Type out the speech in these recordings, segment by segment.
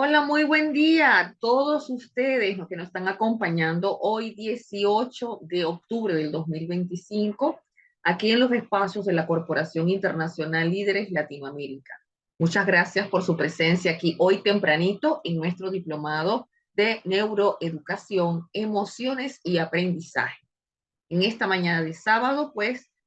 Hola, muy buen día a todos ustedes los que nos están acompañando hoy 18 de octubre del 2025, aquí en los espacios de la Corporación Internacional Líderes Latinoamérica. Muchas gracias por su presencia aquí hoy tempranito en nuestro diplomado de neuroeducación, emociones y aprendizaje. En esta mañana de sábado,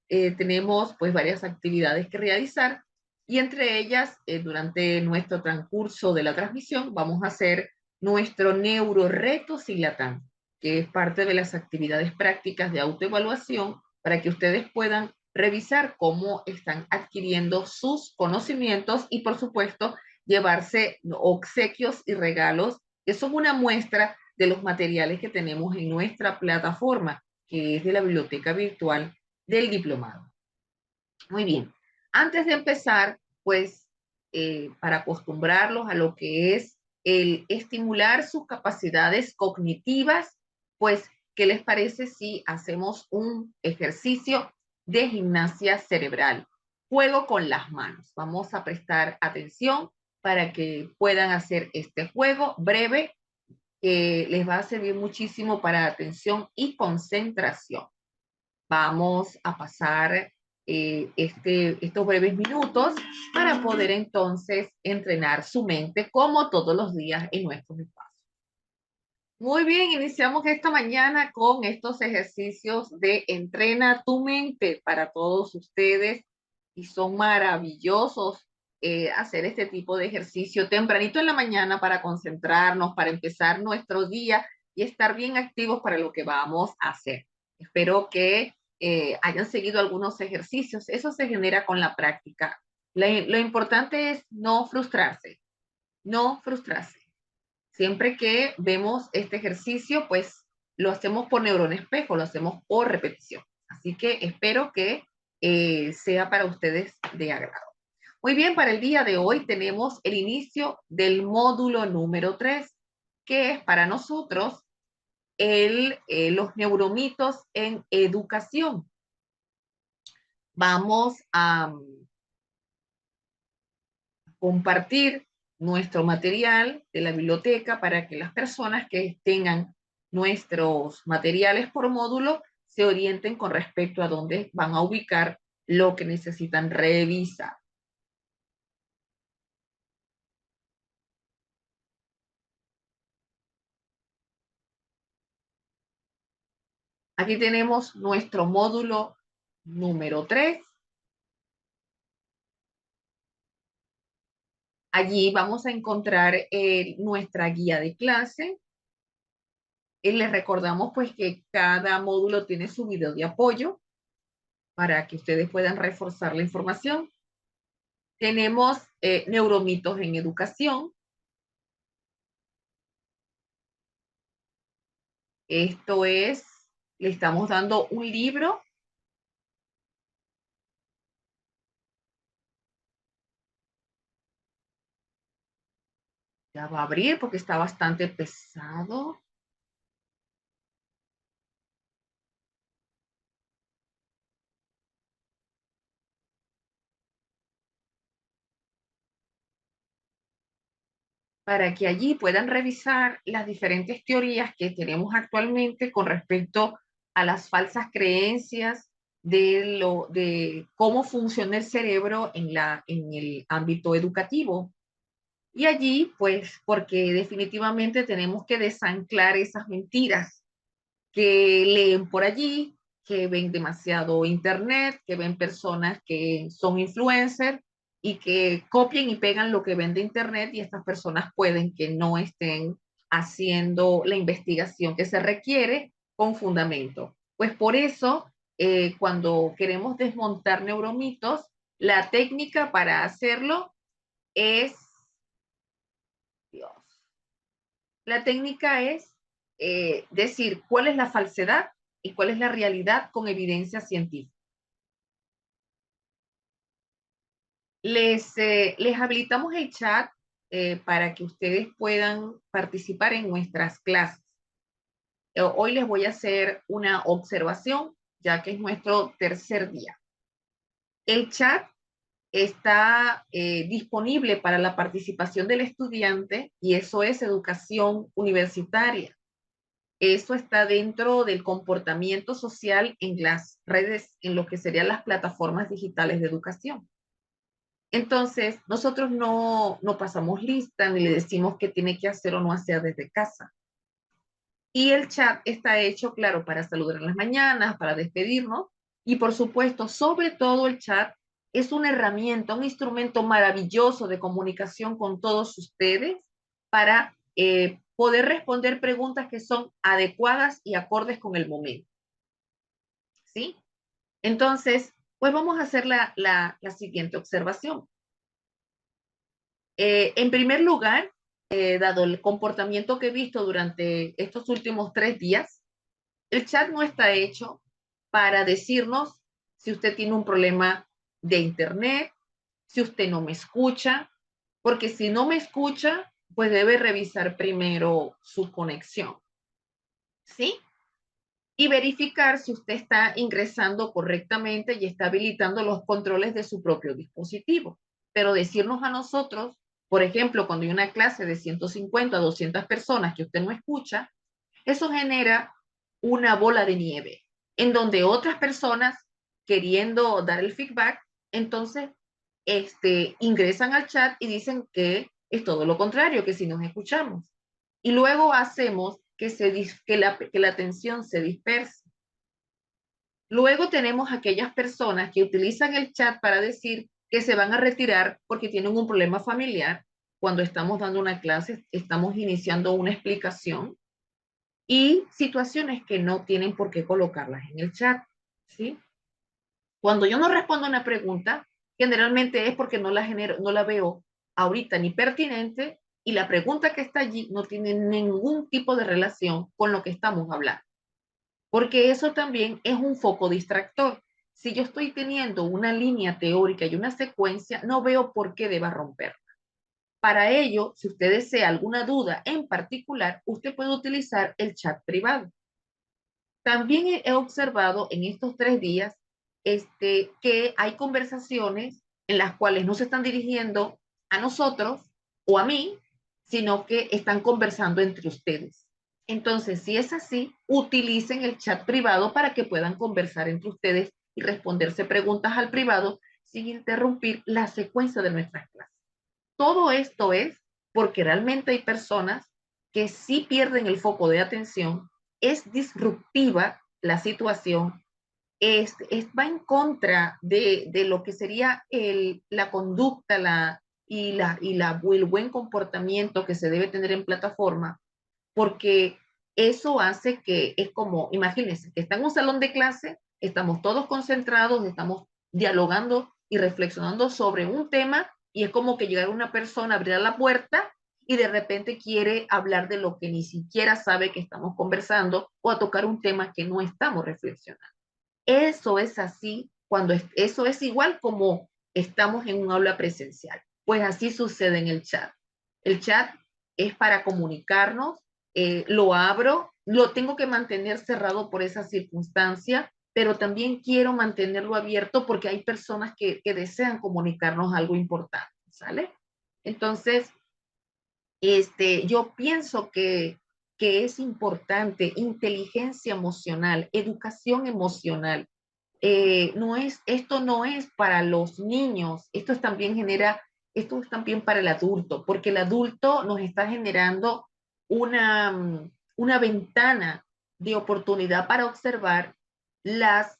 tenemos varias actividades que realizar y entre ellas, durante nuestro transcurso de la transmisión, vamos a hacer nuestro neuroreto Silatán, que es parte de las actividades prácticas de autoevaluación para que ustedes puedan revisar cómo están adquiriendo sus conocimientos y, por supuesto, llevarse obsequios y regalos que son una muestra de los materiales que tenemos en nuestra plataforma, que es de la biblioteca virtual del diplomado. Muy bien. Antes de empezar, para acostumbrarlos a lo que es el estimular sus capacidades cognitivas, pues, ¿qué les parece si hacemos un ejercicio de gimnasia cerebral? Juego con las manos. Vamos a prestar atención para que puedan hacer este juego breve que les va a servir muchísimo para atención y concentración. Vamos a pasar estos breves minutos para poder entonces entrenar su mente como todos los días en nuestros espacios. Muy bien, iniciamos esta mañana con estos ejercicios de entrena tu mente para todos ustedes y son maravillosos hacer este tipo de ejercicio tempranito en la mañana para concentrarnos, para empezar nuestro día y estar bien activos para lo que vamos a hacer. Espero que hayan seguido algunos ejercicios. Eso se genera con la práctica. Lo importante es no frustrarse, no frustrarse. Siempre que vemos este ejercicio, pues lo hacemos por neurona espejo, lo hacemos por repetición. Así que espero que sea para ustedes de agrado. Muy bien, para el día de hoy tenemos el inicio del módulo número 3, que es para nosotros los neuromitos en educación. Vamos a compartir nuestro material de la biblioteca para que las personas que tengan nuestros materiales por módulo se orienten con respecto a dónde van a ubicar lo que necesitan revisar. Aquí tenemos nuestro módulo número 3. Allí vamos a encontrar nuestra guía de clase. Les recordamos pues que cada módulo tiene su video de apoyo para que ustedes puedan reforzar la información. Tenemos neuromitos en educación. Esto es, le estamos dando un libro. Ya va a abrir porque está bastante pesado. Para que allí puedan revisar las diferentes teorías que tenemos actualmente con respecto a las falsas creencias de cómo funciona el cerebro en el ámbito educativo. Y allí, pues, porque definitivamente tenemos que desanclar esas mentiras que leen por allí, que ven demasiado internet, que ven personas que son influencers y que copian y pegan lo que ven de internet y estas personas pueden que no estén haciendo la investigación que se requiere con fundamento. Pues por eso, cuando queremos desmontar neuromitos, la técnica para hacerlo es, Dios, la técnica es decir cuál es la falsedad y cuál es la realidad con evidencia científica. Les habilitamos el chat para que ustedes puedan participar en nuestras clases. Hoy les voy a hacer una observación, ya que es nuestro tercer día. El chat está disponible para la participación del estudiante y eso es educación universitaria. Eso está dentro del comportamiento social en las redes, en lo que serían las plataformas digitales de educación. Entonces, nosotros no pasamos lista ni le decimos qué tiene que hacer o no hacer desde casa. Y el chat está hecho, claro, para saludar en las mañanas, para despedirnos. Y por supuesto, sobre todo el chat es una herramienta, un instrumento maravilloso de comunicación con todos ustedes para poder responder preguntas que son adecuadas y acordes con el momento. ¿Sí? Entonces, pues vamos a hacer la siguiente observación. En primer lugar, dado el comportamiento que he visto durante estos últimos 3 días, el chat no está hecho para decirnos si usted tiene un problema de internet, si usted no me escucha, porque si no me escucha, pues debe revisar primero su conexión, ¿sí? Y verificar si usted está ingresando correctamente y está habilitando los controles de su propio dispositivo. Pero decirnos a nosotros, por ejemplo, cuando hay una clase de 150 a 200 personas que usted no escucha, eso genera una bola de nieve en donde otras personas queriendo dar el feedback, entonces ingresan al chat y dicen que es todo lo contrario, que si nos escuchamos. Y luego hacemos que la atención se disperse. Luego tenemos aquellas personas que utilizan el chat para decir que se van a retirar porque tienen un problema familiar. Cuando estamos dando una clase, estamos iniciando una explicación y situaciones que no tienen por qué colocarlas en el chat, ¿sí? Cuando yo no respondo a una pregunta, generalmente es porque no la veo ahorita ni pertinente y la pregunta que está allí no tiene ningún tipo de relación con lo que estamos hablando, porque eso también es un foco distractor. Si yo estoy teniendo una línea teórica y una secuencia, no veo por qué deba romper. Para ello, si usted desea alguna duda en particular, usted puede utilizar el chat privado. También he observado en estos 3 días que hay conversaciones en las cuales no se están dirigiendo a nosotros o a mí, sino que están conversando entre ustedes. Entonces, si es así, utilicen el chat privado para que puedan conversar entre ustedes y responderse preguntas al privado sin interrumpir la secuencia de nuestras clases. Todo esto es porque realmente hay personas que sí pierden el foco de atención, es disruptiva la situación, va en contra de lo que sería la conducta el buen comportamiento que se debe tener en plataforma, porque eso hace que es como, imagínense, que está en un salón de clase, estamos todos concentrados, estamos dialogando y reflexionando sobre un tema y es como que llegar una persona, abrir la puerta y de repente quiere hablar de lo que ni siquiera sabe que estamos conversando o a tocar un tema que no estamos reflexionando. Eso es así eso es igual como estamos en un aula presencial. Pues así sucede en el chat. El chat es para comunicarnos, lo abro, lo tengo que mantener cerrado por esa circunstancia, pero también quiero mantenerlo abierto porque hay personas que desean comunicarnos algo importante, ¿sale? Entonces, yo pienso que es importante inteligencia emocional, educación emocional. Esto no es para los niños, esto es también para el adulto, porque el adulto nos está generando una ventana de oportunidad para observar las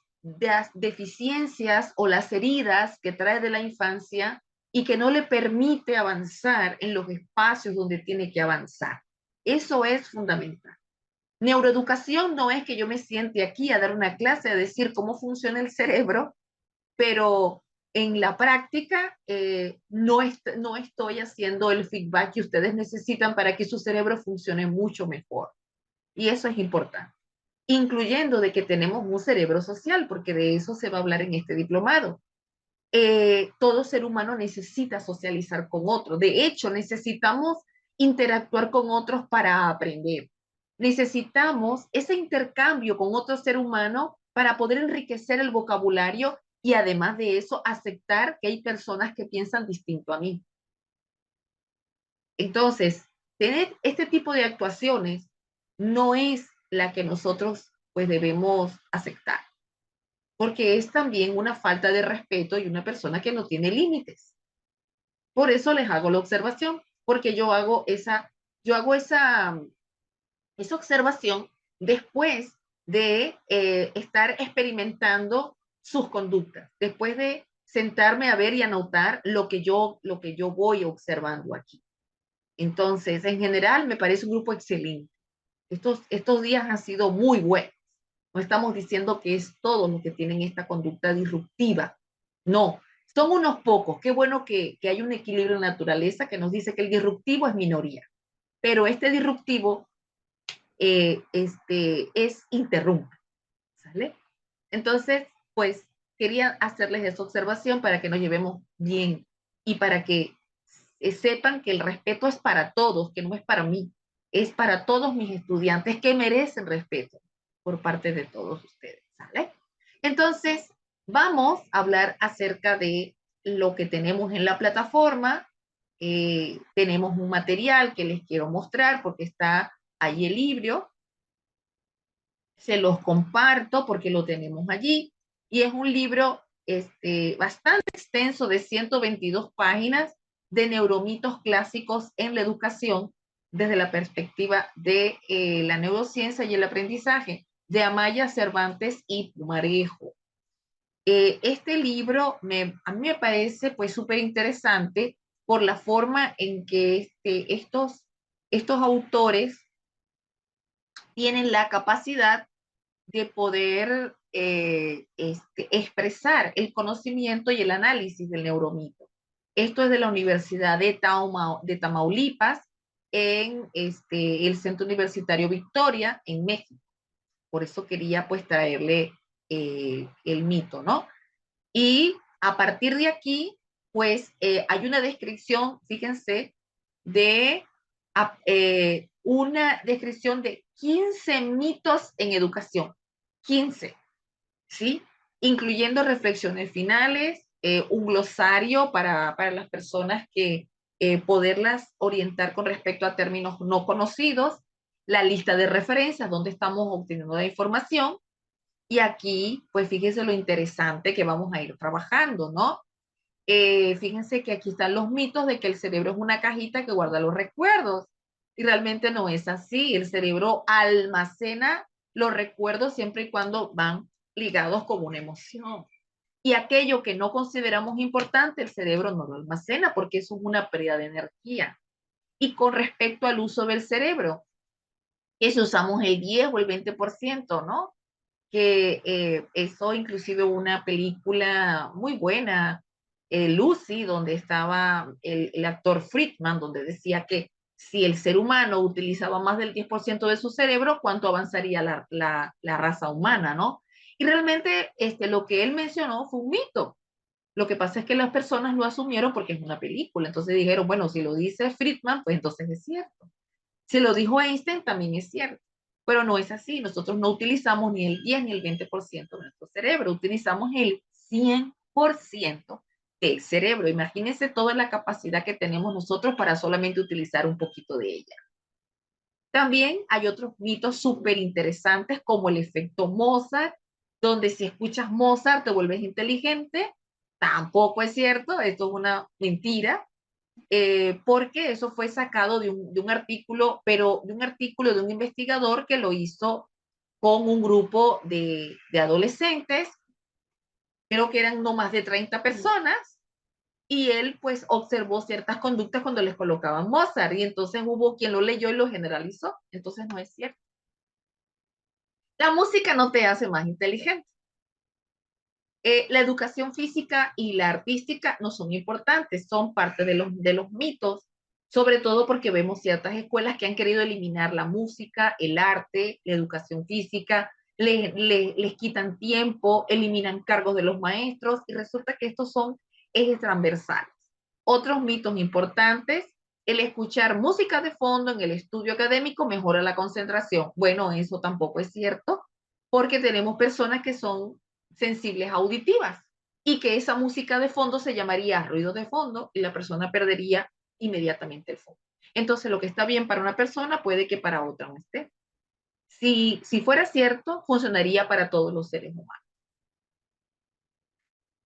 deficiencias o las heridas que trae de la infancia y que no le permite avanzar en los espacios donde tiene que avanzar. Eso es fundamental. Neuroeducación no es que yo me siente aquí a dar una clase, a decir cómo funciona el cerebro, pero en la práctica no estoy haciendo el feedback que ustedes necesitan para que su cerebro funcione mucho mejor. Y eso es importante, incluyendo de que tenemos un cerebro social, porque de eso se va a hablar en este diplomado. Todo ser humano necesita socializar con otros. De hecho, necesitamos interactuar con otros para aprender. Necesitamos ese intercambio con otro ser humano para poder enriquecer el vocabulario y además de eso, aceptar que hay personas que piensan distinto a mí. Entonces, tener este tipo de actuaciones no es la que nosotros pues debemos aceptar, porque es también una falta de respeto y una persona que no tiene límites. Por eso les hago la observación, porque yo hago esa observación después de estar experimentando sus conductas, después de sentarme a ver y anotar lo que yo voy observando aquí. Entonces, en general, me parece un grupo excelente. Estos días han sido muy buenos. No estamos diciendo que es todo lo que tienen esta conducta disruptiva. No, son unos pocos. Qué bueno que hay un equilibrio en la naturaleza que nos dice que el disruptivo es minoría. Pero este disruptivo es interrumpe, ¿sale? Entonces, pues quería hacerles esa observación para que nos llevemos bien y para que sepan que el respeto es para todos, que no es para mí, es para todos mis estudiantes que merecen respeto por parte de todos ustedes, ¿sale? Entonces, vamos a hablar acerca de lo que tenemos en la plataforma. Tenemos un material que les quiero mostrar porque está ahí el libro, se los comparto porque lo tenemos allí y es un libro bastante extenso de 122 páginas de neuromitos clásicos en la educación desde la perspectiva de la neurociencia y el aprendizaje de Amaya Cervantes y Pumarejo. Este libro a mí me parece pues súper interesante por la forma en que estos autores tienen la capacidad de poder expresar el conocimiento y el análisis del neuromito. Esto es de la Universidad de Tamaulipas, en el Centro Universitario Victoria, en México. Por eso quería pues traerle el mito, ¿no? Y a partir de aquí, pues hay una descripción, fíjense, de una descripción de 15 mitos en educación. 15, ¿sí? Incluyendo reflexiones finales, un glosario para las personas que poderlas orientar con respecto a términos no conocidos, la lista de referencias donde estamos obteniendo la información. Y aquí, pues fíjense lo interesante que vamos a ir trabajando, ¿no? Fíjense que aquí están los mitos de que el cerebro es una cajita que guarda los recuerdos. Y realmente no es así. El cerebro almacena los recuerdos siempre y cuando van ligados con una emoción. Y aquello que no consideramos importante, el cerebro no lo almacena porque eso es una pérdida de energía. Y con respecto al uso del cerebro, que si usamos el 10 o el 20%, ¿no? Que eso inclusive una película muy buena, Lucy, donde estaba el actor Friedman, donde decía que si el ser humano utilizaba más del 10% de su cerebro, ¿cuánto avanzaría la raza humana, no? Y realmente lo que él mencionó fue un mito. Lo que pasa es que las personas lo asumieron porque es una película. Entonces dijeron, bueno, si lo dice Friedman, pues entonces es cierto. Si lo dijo Einstein, también es cierto. Pero no es así. Nosotros no utilizamos ni el 10 ni el 20% de nuestro cerebro. Utilizamos el 100% del cerebro. Imagínense toda la capacidad que tenemos nosotros para solamente utilizar un poquito de ella. También hay otros mitos súper interesantes como el efecto Mozart, donde si escuchas Mozart te vuelves inteligente. Tampoco es cierto, esto es una mentira, porque eso fue sacado de un artículo, pero de un artículo de un investigador que lo hizo con un grupo de adolescentes, creo que eran no más de 30 personas, y él pues observó ciertas conductas cuando les colocaban Mozart, y entonces hubo quien lo leyó y lo generalizó, entonces no es cierto. La música no te hace más inteligente. La educación física y la artística no son importantes, son parte de los mitos, sobre todo porque vemos ciertas escuelas que han querido eliminar la música, el arte, la educación física, les quitan tiempo, eliminan cargos de los maestros y resulta que estos son ejes transversales. Otros mitos importantes, el escuchar música de fondo en el estudio académico mejora la concentración. Bueno, eso tampoco es cierto porque tenemos personas que son sensibles auditivas. y que esa música de fondo se llamaría ruido de fondo y la persona perdería inmediatamente el fondo. Entonces, lo que está bien para una persona puede que para otra no esté. Si fuera cierto, funcionaría para todos los seres humanos.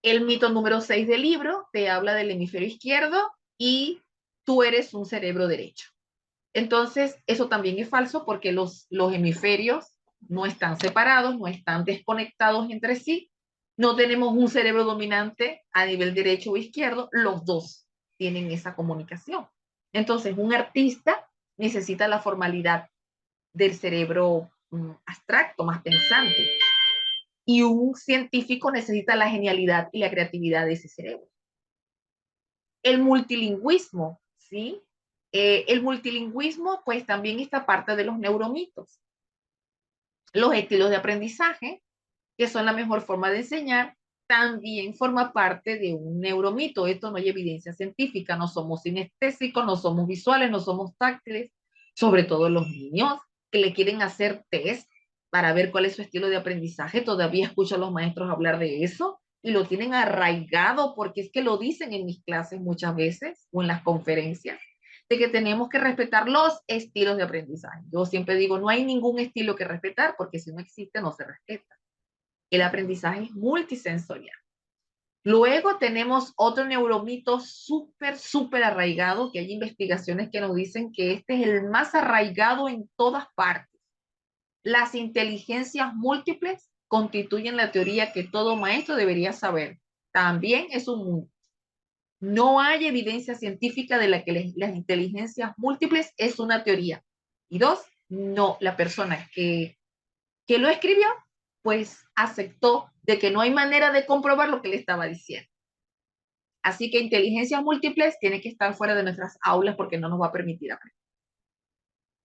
El mito número 6 del libro te habla del hemisferio izquierdo y tú eres un cerebro derecho. Entonces, eso también es falso porque los hemisferios no están separados, no están desconectados entre sí. No tenemos un cerebro dominante a nivel derecho o izquierdo, los dos tienen esa comunicación. Entonces, un artista necesita la formalidad del cerebro abstracto, más pensante, y un científico necesita la genialidad y la creatividad de ese cerebro. El multilingüismo, ¿sí? El multilingüismo, pues también está parte de los neuromitos. Los estilos de aprendizaje, que son la mejor forma de enseñar, también forma parte de un neuromito. Esto no hay evidencia científica, no somos sinestésicos, no somos visuales, no somos táctiles, sobre todo los niños que le quieren hacer test para ver cuál es su estilo de aprendizaje. Todavía escucho a los maestros hablar de eso y lo tienen arraigado porque es que lo dicen en mis clases muchas veces o en las conferencias de que tenemos que respetar los estilos de aprendizaje. Yo siempre digo, no hay ningún estilo que respetar porque si no existe, no se respeta. El aprendizaje es multisensorial. Luego tenemos otro neuromito súper arraigado, que hay investigaciones que nos dicen que este es el más arraigado en todas partes. Las inteligencias múltiples constituyen la teoría que todo maestro debería saber. También es un mundo. No hay evidencia científica de la que las inteligencias múltiples es una teoría. Y dos, no, la persona que lo escribió, pues aceptó de que no hay manera de comprobar lo que le estaba diciendo. Así que inteligencias múltiples tiene que estar fuera de nuestras aulas porque no nos va a permitir aprender.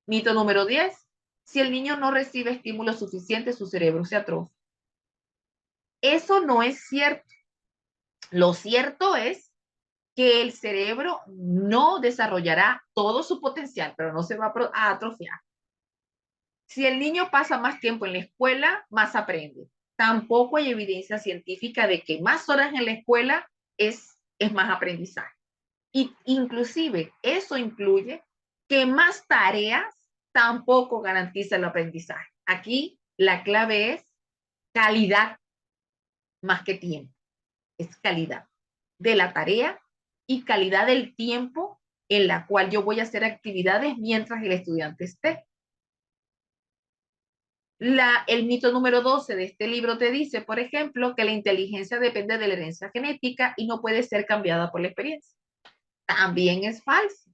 Mito número 10. Si el niño no recibe estímulo suficiente, su cerebro se atrofia. Eso no es cierto. Lo cierto es que el cerebro no desarrollará todo su potencial, pero no se va a atrofiar. Si el niño pasa más tiempo en la escuela, más aprende. Tampoco hay evidencia científica de que más horas en la escuela es más aprendizaje. Y inclusive eso incluye que más tareas tampoco garantiza el aprendizaje. Aquí la clave es calidad más que tiempo. Es calidad de la tarea y calidad del tiempo en la cual yo voy a hacer actividades mientras el estudiante esté. El mito número 12 de este libro te dice, por ejemplo, que la inteligencia depende de la herencia genética y no puede ser cambiada por la experiencia. También es falso.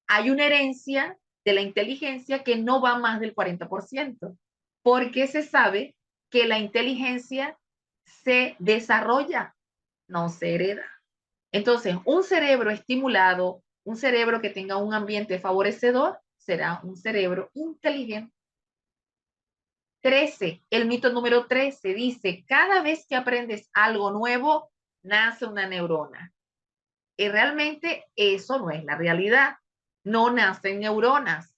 Hay una herencia de la inteligencia que no va más del 40%, porque se sabe que la inteligencia se desarrolla, no se hereda. Entonces, un cerebro estimulado, un cerebro que tenga un ambiente favorecedor, será un cerebro inteligente. 13, el mito número 13 dice, cada vez que aprendes algo nuevo, nace una neurona. Y realmente eso no es la realidad. No nacen neuronas.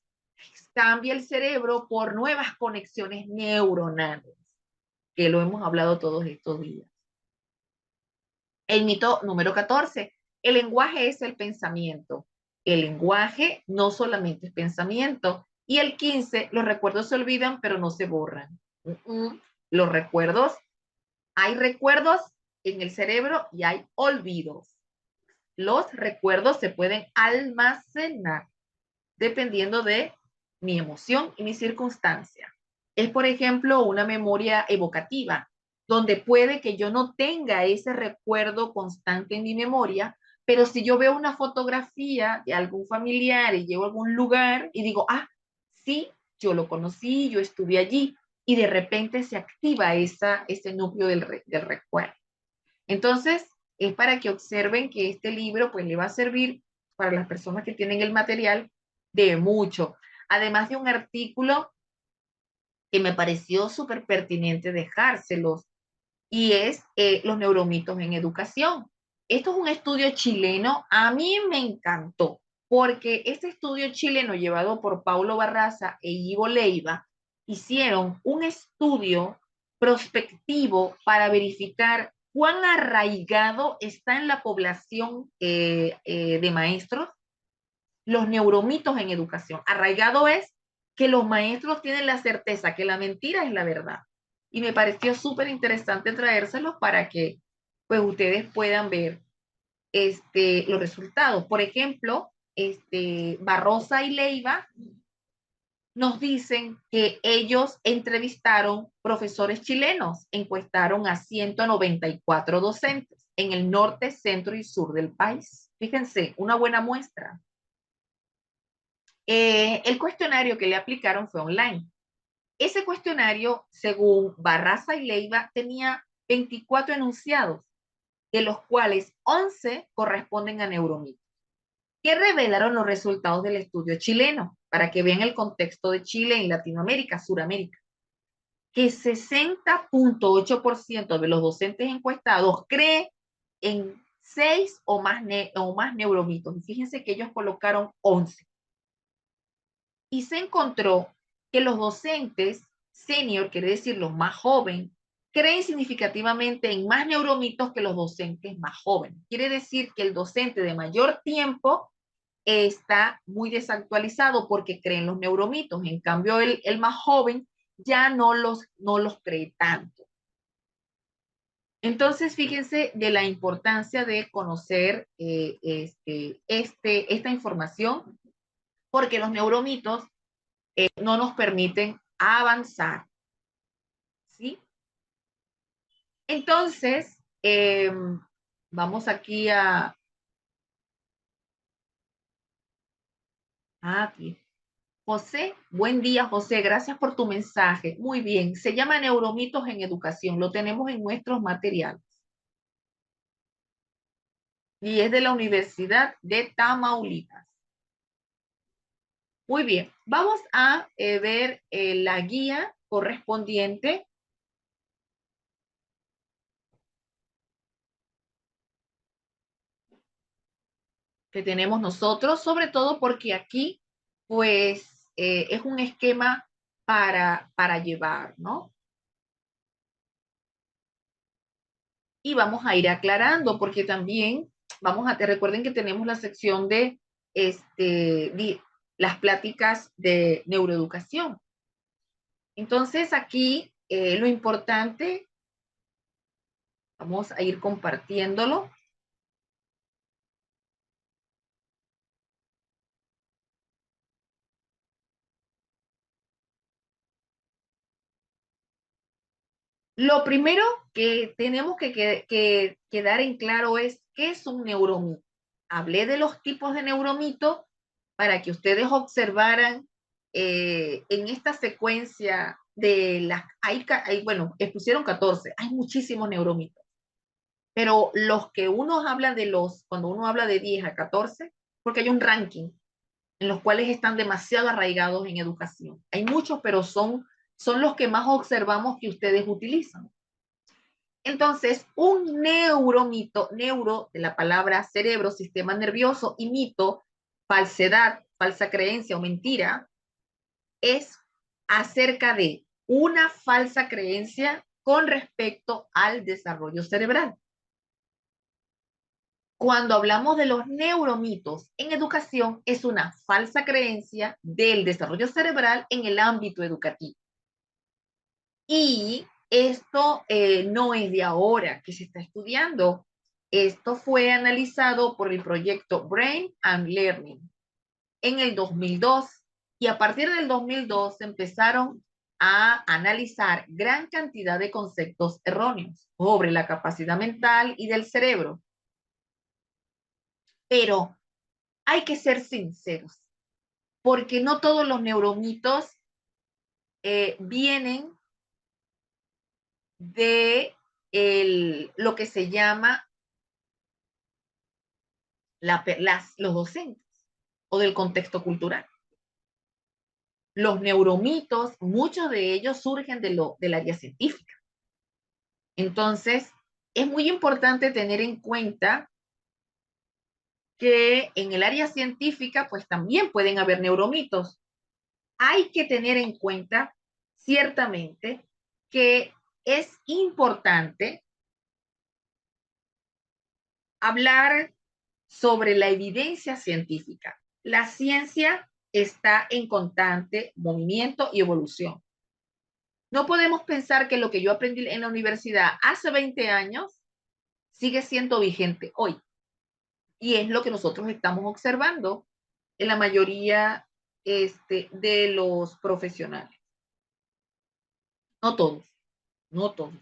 Cambia el cerebro por nuevas conexiones neuronales, que lo hemos hablado todos estos días. El mito número 14, el lenguaje es el pensamiento. El lenguaje no solamente es pensamiento. Y el 15, los recuerdos se olvidan, pero no se borran. Los recuerdos, hay recuerdos en el cerebro y hay olvidos. Los recuerdos se pueden almacenar dependiendo de mi emoción y mi circunstancia. Es, por ejemplo, una memoria evocativa, donde puede que yo no tenga ese recuerdo constante en mi memoria, pero si yo veo una fotografía de algún familiar y llego a algún lugar y digo, ah, sí, yo lo conocí, yo estuve allí, y de repente se activa ese núcleo del recuerdo. Entonces, es para que observen que este libro pues le va a servir para las personas que tienen el material de mucho. Además de un artículo que me pareció súper pertinente dejárselos, y es los neuromitos en educación. Esto es un estudio chileno, a mí me encantó, porque este estudio chileno llevado por Paulo Barraza e Ivo Leiva hicieron un estudio prospectivo para verificar cuán arraigado está en la población de maestros los neuromitos en educación. Arraigado es que los maestros tienen la certeza que la mentira es la verdad. Y me pareció súper interesante traérselos para que pues ustedes puedan ver los resultados. Por ejemplo, Barrosa y Leiva nos dicen que ellos entrevistaron profesores chilenos, encuestaron a 194 docentes en el norte, centro y sur del país. Fíjense, una buena muestra. El cuestionario que le aplicaron fue online. Ese cuestionario, según Barraza y Leiva, tenía 24 enunciados, de los cuales 11 corresponden a neuromitos. ¿Qué revelaron los resultados del estudio chileno? Para que vean el contexto de Chile en Latinoamérica, Suramérica. Que 60.8% de los docentes encuestados cree en 6 o más neuromitos. Y fíjense que ellos colocaron 11. Y se encontró que los docentes senior, quiere decir los más jóvenes, creen significativamente en más neuromitos que los docentes más jóvenes. Quiere decir que el docente de mayor tiempo está muy desactualizado porque creen los neuromitos. En cambio, el más joven ya no los cree tanto. Entonces, fíjense de la importancia de conocer esta información, porque los neuromitos no nos permiten avanzar, ¿sí? Entonces, vamos aquí aquí. José, buen día, José. Gracias por tu mensaje. Muy bien. Se llama Neuromitos en Educación. Lo tenemos en nuestros materiales. Y es de la Universidad de Tamaulipas. Muy bien. Vamos a ver la guía correspondiente que tenemos nosotros, sobre todo porque aquí, pues, es un esquema para llevar, ¿no? Y vamos a ir aclarando, porque también recuerden que tenemos la sección de las pláticas de neuroeducación. Entonces, aquí lo importante, vamos a ir compartiéndolo. Lo primero que tenemos que quedar en claro es qué es un neuromito. Hablé de los tipos de neuromito para que ustedes observaran en esta secuencia de las, bueno, expusieron 14, hay muchísimos neuromitos, pero los que uno habla cuando uno habla de 10 a 14, porque hay un ranking en los cuales están demasiado arraigados en educación. Hay muchos, pero son los que más observamos que ustedes utilizan. Entonces, un neuromito, neuro de la palabra cerebro, sistema nervioso, y mito, falsedad, falsa creencia o mentira, es acerca de una falsa creencia con respecto al desarrollo cerebral. Cuando hablamos de los neuromitos en educación, es una falsa creencia del desarrollo cerebral en el ámbito educativo. Y esto no es de ahora que se está estudiando. Esto fue analizado por el proyecto Brain and Learning en el 2002. Y a partir del 2002 empezaron a analizar gran cantidad de conceptos erróneos sobre la capacidad mental y del cerebro. Pero hay que ser sinceros, porque no todos los neuromitos vienen de lo que se llama los docentes o del contexto cultural. Los neuromitos, muchos de ellos surgen del área científica. Entonces, es muy importante tener en cuenta que en el área científica, pues también pueden haber neuromitos. Hay que tener en cuenta, ciertamente, que es importante hablar sobre la evidencia científica. La ciencia está en constante movimiento y evolución. No podemos pensar que lo que yo aprendí en la universidad hace 20 años sigue siendo vigente hoy. Y es lo que nosotros estamos observando en la mayoría de los profesionales. No todos, no todos.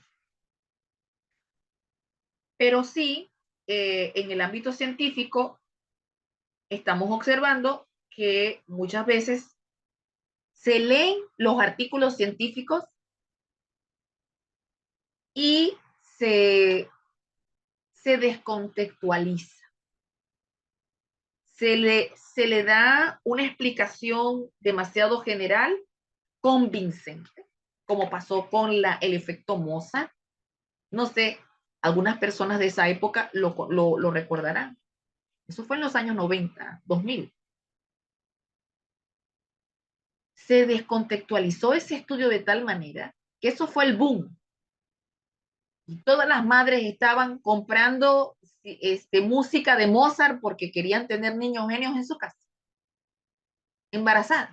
Pero sí, en el ámbito científico, estamos observando que muchas veces se leen los artículos científicos y se descontextualiza. Se le da una explicación demasiado general, convincente, como pasó con el efecto Mozart. No sé, algunas personas de esa época lo recordarán. Eso fue en los años 90, 2000. Se descontextualizó ese estudio de tal manera que eso fue el boom. Y todas las madres estaban comprando música de Mozart porque querían tener niños genios en su casa, embarazadas.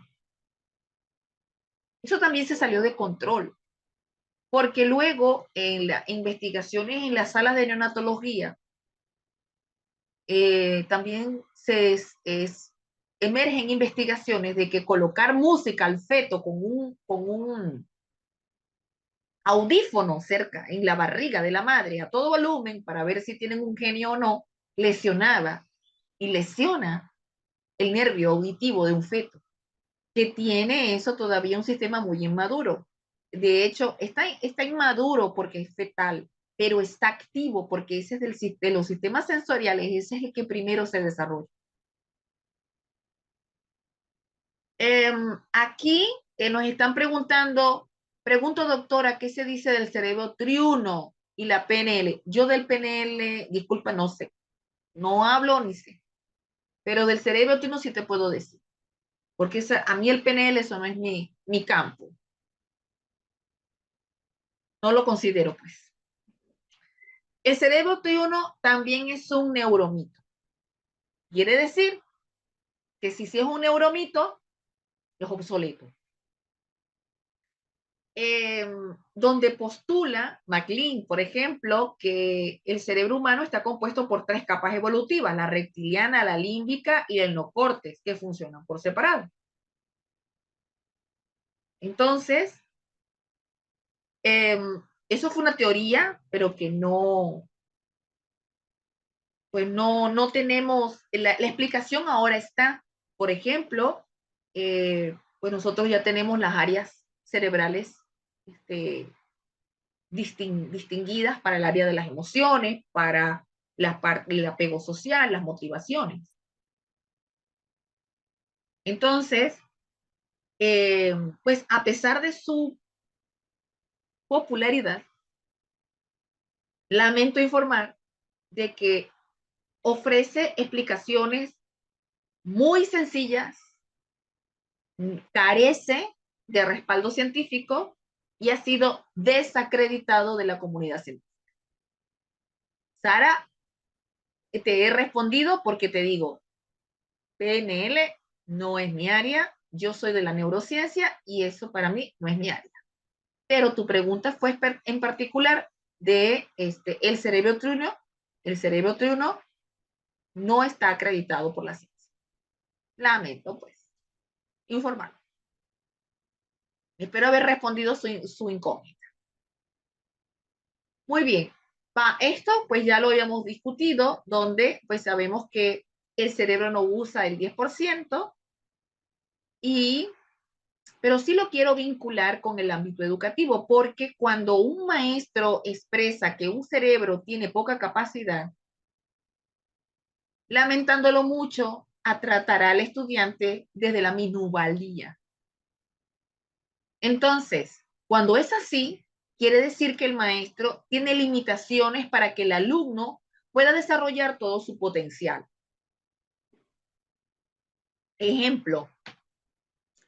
Eso también se salió de control, porque luego en las investigaciones en las salas de neonatología también emergen investigaciones de que colocar música al feto con un audífono cerca en la barriga de la madre a todo volumen para ver si tienen un genio o no, lesionaba y lesiona el nervio auditivo de un feto, que tiene eso todavía un sistema muy inmaduro. De hecho, está inmaduro porque es fetal, pero está activo porque ese es de los sistemas sensoriales, ese es el que primero se desarrolla. Aquí nos están pregunto doctora, ¿qué se dice del cerebro triuno y la PNL? Yo del PNL, disculpa, no sé, no hablo ni sé, pero del cerebro triuno sí te puedo decir, porque a mí el PNL eso no es mi campo, no lo considero pues. El cerebro triuno también es un neuromito. Quiere decir que si es un neuromito, es obsoleto. Donde postula MacLean, por ejemplo, que el cerebro humano está compuesto por 3 capas evolutivas, la reptiliana, la límbica y el no córtex, que funcionan por separado. Entonces, eso fue una teoría, pero que no, pues no tenemos, la explicación ahora está, por ejemplo, pues nosotros ya tenemos las áreas cerebrales este, distinguidas para el área de las emociones, para el apego social, las motivaciones. Entonces, pues a pesar de su popularidad, lamento informar de que ofrece explicaciones muy sencillas, carece de respaldo científico y ha sido desacreditado de la comunidad científica. Sara, te he respondido porque te digo, PNL no es mi área, yo soy de la neurociencia y eso para mí no es mi área. Pero tu pregunta fue en particular de el cerebro triuno no está acreditado por la ciencia. Lamento, pues, informar. Espero haber respondido su incógnita. Muy bien. Esto, pues ya lo habíamos discutido, donde pues sabemos que el cerebro no usa el 10% pero sí lo quiero vincular con el ámbito educativo, porque cuando un maestro expresa que un cerebro tiene poca capacidad, lamentándolo mucho, tratará al estudiante desde la minusvalía. Entonces, cuando es así, quiere decir que el maestro tiene limitaciones para que el alumno pueda desarrollar todo su potencial. Ejemplo,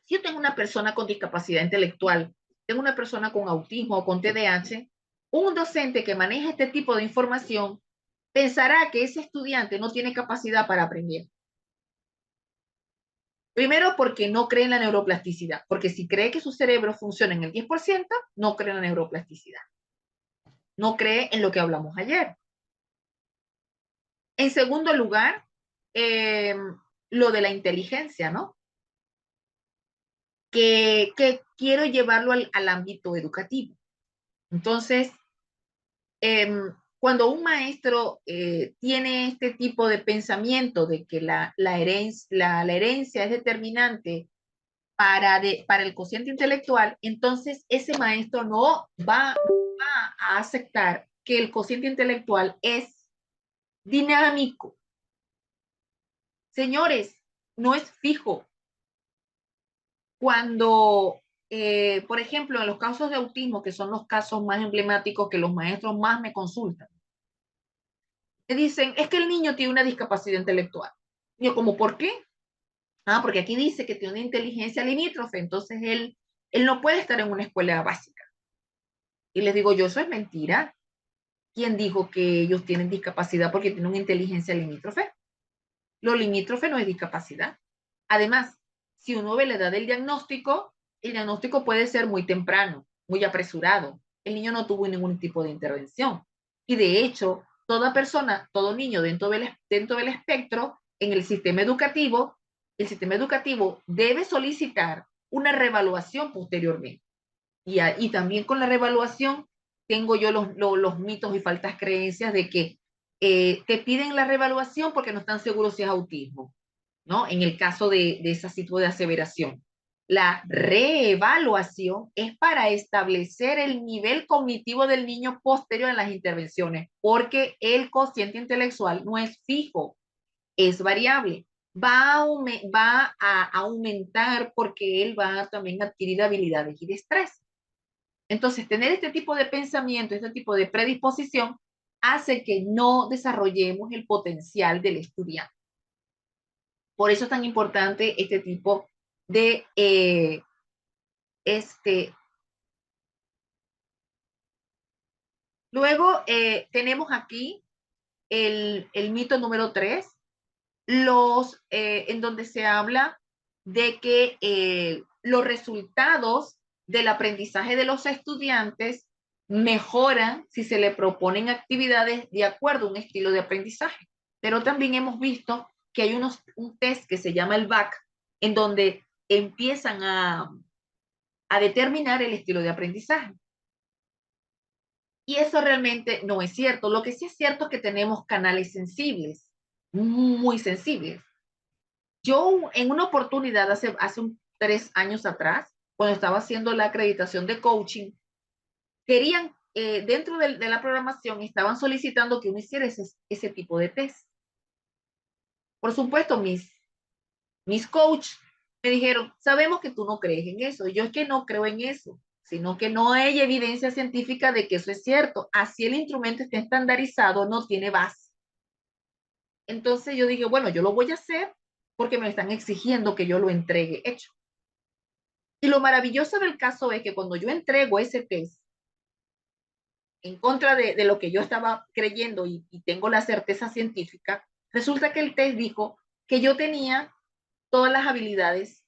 si yo tengo una persona con discapacidad intelectual, tengo una persona con autismo o con TDAH, un docente que maneja este tipo de información pensará que ese estudiante no tiene capacidad para aprender. Primero, porque no cree en la neuroplasticidad, porque si cree que su cerebro funciona en el 10%, no cree en la neuroplasticidad, no cree en lo que hablamos ayer. En segundo lugar, eh, lo de la inteligencia, ¿no? Que quiero llevarlo al ámbito educativo. Entonces, cuando un maestro tiene este tipo de pensamiento de que la herencia es determinante para el cociente intelectual, entonces ese maestro no va a aceptar que el cociente intelectual es dinámico. Señores, no es fijo. Cuando, por ejemplo, en los casos de autismo, que son los casos más emblemáticos que los maestros más me consultan, me dicen, es que el niño tiene una discapacidad intelectual. Y yo, como, ¿por qué? Ah, porque aquí dice que tiene una inteligencia limítrofe, entonces él no puede estar en una escuela básica. Y les digo yo, eso es mentira. ¿Quién dijo que ellos tienen discapacidad porque tienen una inteligencia limítrofe? Lo limítrofe no es discapacidad. Además, si uno ve la edad del diagnóstico, el diagnóstico puede ser muy temprano, muy apresurado. El niño no tuvo ningún tipo de intervención. Y de hecho, toda persona, todo niño dentro del espectro, en el sistema educativo debe solicitar una reevaluación posteriormente. Y también con la reevaluación tengo yo los mitos y faltas creencias de que te piden la reevaluación porque no están seguros si es autismo, ¿no? En el caso de ese tipo de aseveración. La reevaluación es para establecer el nivel cognitivo del niño posterior en las intervenciones, porque el cociente intelectual no es fijo, es variable. Va a aumentar porque él va a también adquirir habilidades y destrezas. Entonces, tener este tipo de pensamiento, este tipo de predisposición, hace que no desarrollemos el potencial del estudiante. Por eso es tan importante este tipo de, este. Luego tenemos aquí el mito número 3, en donde se habla de que los resultados del aprendizaje de los estudiantes mejoran si se le proponen actividades de acuerdo a un estilo de aprendizaje. Pero también hemos visto que hay un test que se llama el BAC, en donde empiezan a determinar el estilo de aprendizaje. Y eso realmente no es cierto. Lo que sí es cierto es que tenemos canales sensibles, muy sensibles. Yo en una oportunidad hace 3 años atrás, cuando estaba haciendo la acreditación de coaching, querían, dentro de la programación, estaban solicitando que uno hiciera ese tipo de test. Por supuesto, mis coach me dijeron, sabemos que tú no crees en eso. Y yo es que no creo en eso, sino que no hay evidencia científica de que eso es cierto. Así el instrumento esté estandarizado, no tiene base. Entonces yo dije, bueno, yo lo voy a hacer porque me están exigiendo que yo lo entregue hecho. Y lo maravilloso del caso es que cuando yo entrego ese test en contra de lo que yo estaba creyendo y tengo la certeza científica, resulta que el test dijo que yo tenía todas las habilidades,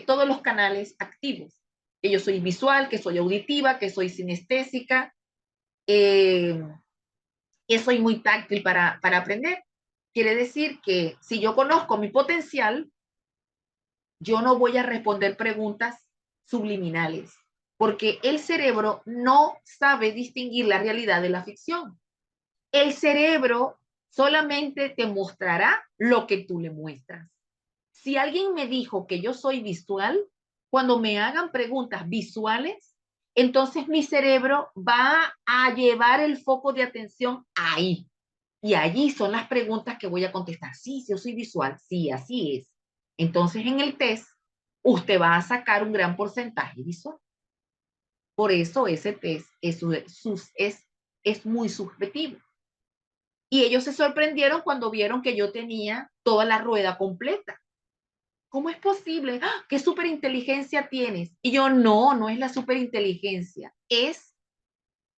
todos los canales activos, que yo soy visual, que soy auditiva, que soy sinestésica, eh, que soy muy táctil para aprender. Quiere decir que si yo conozco mi potencial, yo no voy a responder preguntas subliminales, porque el cerebro no sabe distinguir la realidad de la ficción. El cerebro solamente te mostrará lo que tú le muestras. Si alguien me dijo que yo soy visual, cuando me hagan preguntas visuales, entonces mi cerebro va a llevar el foco de atención ahí. Y allí son las preguntas que voy a contestar. Sí, yo soy visual. Sí, así es. Entonces en el test, usted va a sacar un gran porcentaje visual. Por eso ese test es muy subjetivo. Y ellos se sorprendieron cuando vieron que yo tenía toda la rueda completa. ¿Cómo es posible? ¡Ah! ¿Qué superinteligencia tienes? Y yo, no, no es la superinteligencia, es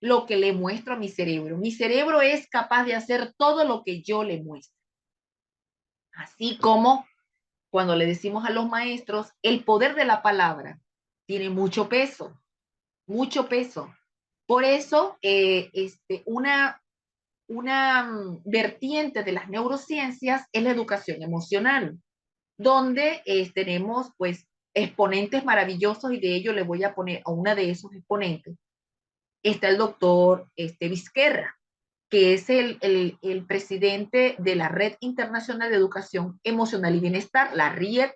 lo que le muestro a mi cerebro. Mi cerebro es capaz de hacer todo lo que yo le muestro. Así como cuando le decimos a los maestros, el poder de la palabra tiene mucho peso, mucho peso. Por eso, una vertiente de las neurociencias es la educación emocional, donde tenemos pues exponentes maravillosos y de ello le voy a poner a una de esos exponentes. Está el doctor Vizquerra, que es el presidente de la Red Internacional de Educación Emocional y Bienestar, la RIEB,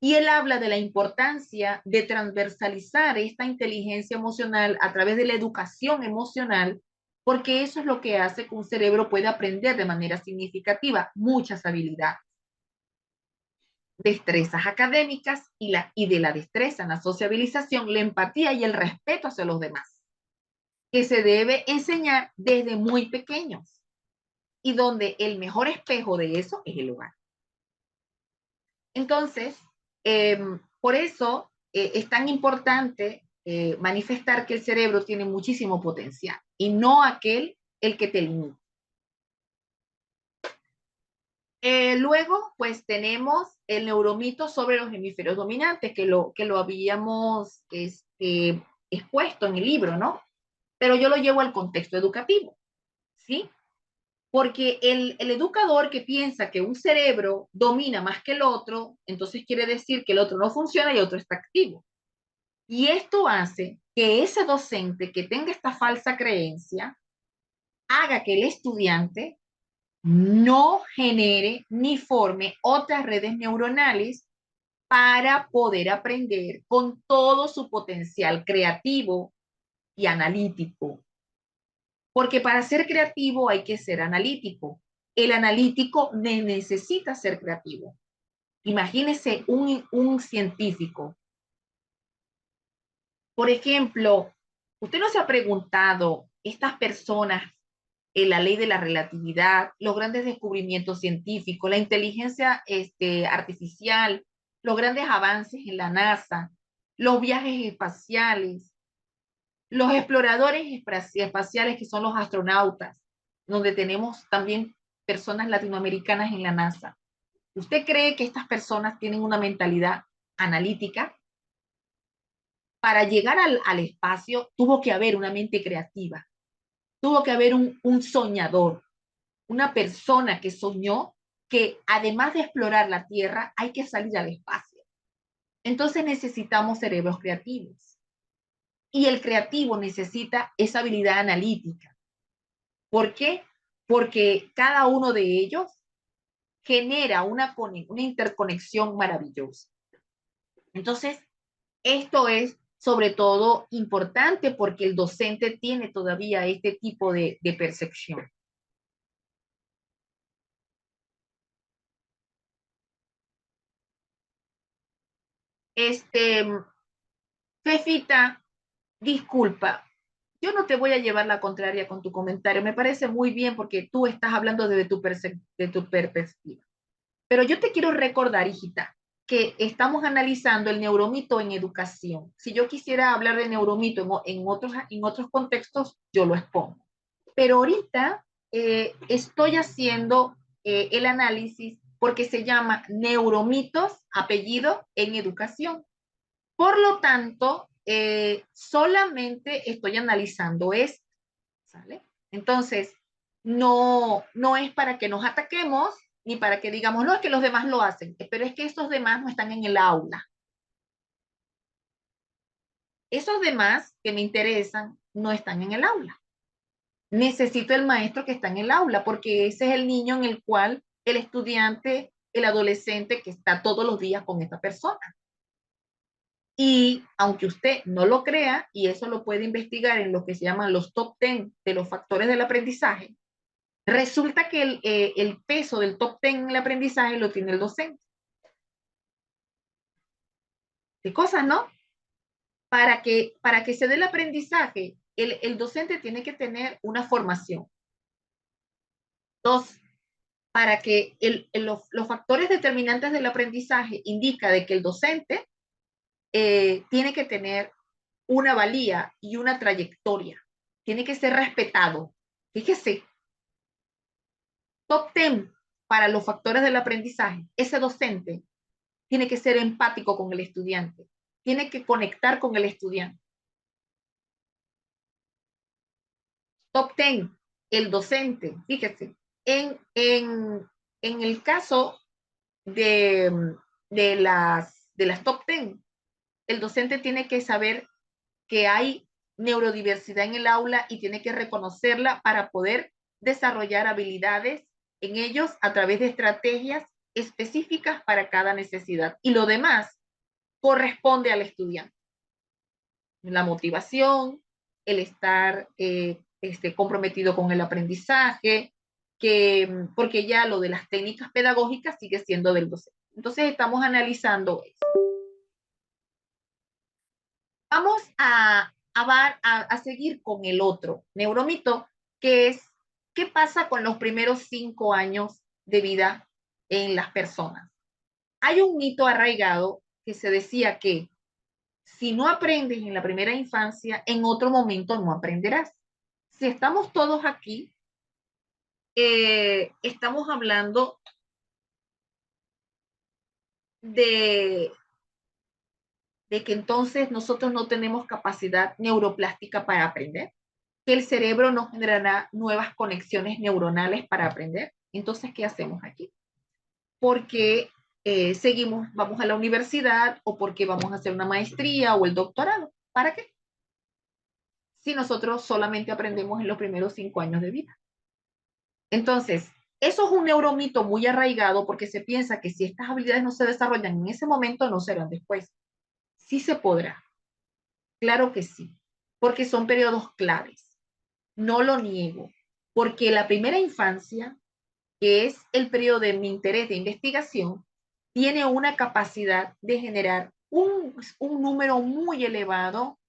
y él habla de la importancia de transversalizar esta inteligencia emocional a través de la educación emocional, porque eso es lo que hace que un cerebro pueda aprender de manera significativa muchas habilidades, destrezas académicas y de la destreza en la sociabilización, la empatía y el respeto hacia los demás, que se debe enseñar desde muy pequeños y donde el mejor espejo de eso es el hogar. Entonces, por eso es tan importante manifestar que el cerebro tiene muchísimo potencial y no aquel el que te limita. Luego, pues tenemos el neuromito sobre los hemisferios dominantes, que lo habíamos expuesto en el libro, ¿no? Pero yo lo llevo al contexto educativo, ¿sí? Porque el educador que piensa que un cerebro domina más que el otro, entonces quiere decir que el otro no funciona y el otro está activo. Y esto hace que ese docente que tenga esta falsa creencia haga que el estudiante no genere ni forme otras redes neuronales para poder aprender con todo su potencial creativo y analítico. Porque para ser creativo hay que ser analítico. El analítico necesita ser creativo. Imagínese un científico. Por ejemplo, usted no se ha preguntado, estas personas, en la ley de la relatividad, los grandes descubrimientos científicos, la inteligencia artificial, los grandes avances en la NASA, los viajes espaciales, los exploradores espaciales que son los astronautas, donde tenemos también personas latinoamericanas en la NASA. ¿Usted cree que estas personas tienen una mentalidad analítica? Para llegar al espacio tuvo que haber una mente creativa, tuvo que haber un soñador, una persona que soñó que además de explorar la Tierra hay que salir al espacio. Entonces necesitamos cerebros creativos. Y el creativo necesita esa habilidad analítica. ¿Por qué? Porque cada uno de ellos genera una interconexión maravillosa. Entonces, esto es sobre todo importante porque el docente tiene todavía este tipo de percepción. Este, Fefita, disculpa, yo no te voy a llevar la contraria con tu comentario, me parece muy bien porque tú estás hablando de tu perspectiva. Pero yo te quiero recordar, hijita, que estamos analizando el neuromito en educación. Si yo quisiera hablar de neuromito en otros contextos, yo lo expongo. Pero ahorita estoy haciendo el análisis porque se llama neuromitos, apellido en educación. Por lo tanto, solamente estoy analizando esto, ¿sale? Entonces, no es para que nos ataquemos ni para que digamos, no, es que los demás lo hacen, pero es que estos demás no están en el aula. Esos demás que me interesan no están en el aula. Necesito el maestro que está en el aula porque ese es el niño en el cual el estudiante, el adolescente que está todos los días con esta persona. Y aunque usted no lo crea, y eso lo puede investigar en lo que se llaman los top 10 de los factores del aprendizaje, resulta que el peso del top 10 en el aprendizaje lo tiene el docente. ¿Qué cosas, no? Para que se dé el aprendizaje, el docente tiene que tener una formación. Dos, para que los factores determinantes del aprendizaje indica de que el docente tiene que tener una valía y una trayectoria. tiene que ser respetado. Fíjese, top 10 para los factores del aprendizaje. Ese docente tiene que ser empático con el estudiante, tiene que conectar con el estudiante. Top 10, el docente, fíjese, en el caso de, de las top 10, el docente tiene que saber que hay neurodiversidad en el aula y tiene que reconocerla para poder desarrollar habilidades en ellos a través de estrategias específicas para cada necesidad. Y lo demás corresponde al estudiante. La motivación, el estar comprometido con el aprendizaje, porque ya lo de las técnicas pedagógicas sigue siendo del docente. Entonces estamos analizando eso. Vamos a seguir con el otro neuromito, que es qué pasa con los primeros 5 años de vida en las personas. Hay un mito arraigado que se decía que si no aprendes en la primera infancia, en otro momento no aprenderás. Si estamos todos aquí, estamos hablando de, de que entonces nosotros no tenemos capacidad neuroplástica para aprender, que el cerebro no generará nuevas conexiones neuronales para aprender. Entonces, ¿qué hacemos aquí? Porque seguimos, vamos a la universidad o porque vamos a hacer una maestría o el doctorado. ¿Para qué? Si nosotros solamente aprendemos en los primeros 5 años de vida. Entonces, eso es un neuromito muy arraigado porque se piensa que si estas habilidades no se desarrollan en ese momento, no serán después. Sí se podrá, claro que sí, porque son periodos claves. No lo niego, porque la primera infancia, que es el periodo de mi interés de investigación, tiene una capacidad de generar un número muy elevado.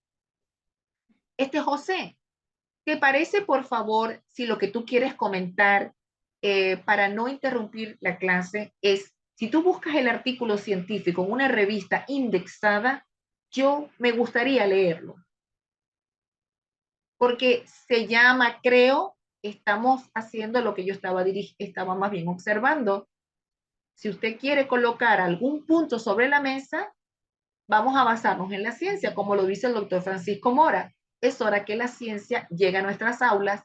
José, ¿te parece, por favor, si lo que tú quieres comentar para no interrumpir la clase es, si tú buscas el artículo científico en una revista indexada, yo me gustaría leerlo, porque se llama, creo, estamos haciendo lo que yo estaba más bien observando. Si usted quiere colocar algún punto sobre la mesa, vamos a basarnos en la ciencia, como lo dice el doctor Francisco Mora. Es hora que la ciencia llegue a nuestras aulas,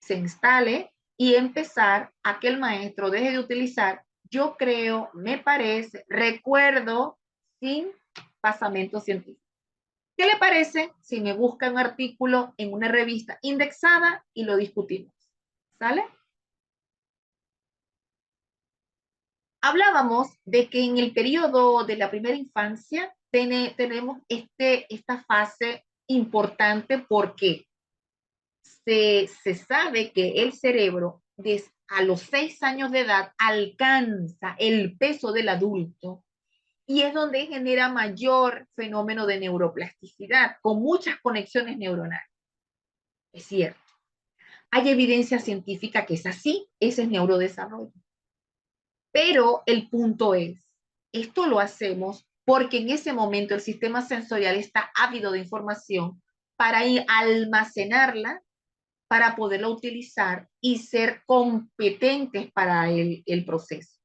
se instale y empezar a que el maestro deje de utilizar, yo creo, me parece, recuerdo, sin basamento científico. ¿Qué le parece si me busca un artículo en una revista indexada y lo discutimos? ¿Sale? Hablábamos de que en el periodo de la primera infancia tenemos esta fase importante porque se sabe que el cerebro a los 6 años de edad alcanza el peso del adulto y es donde genera mayor fenómeno de neuroplasticidad con muchas conexiones neuronales. Es cierto. Hay evidencia científica que es así, ese es neurodesarrollo. Pero el punto es, esto lo hacemos porque en ese momento el sistema sensorial está ávido de información para almacenarla, para poderla utilizar y ser competentes para el proceso.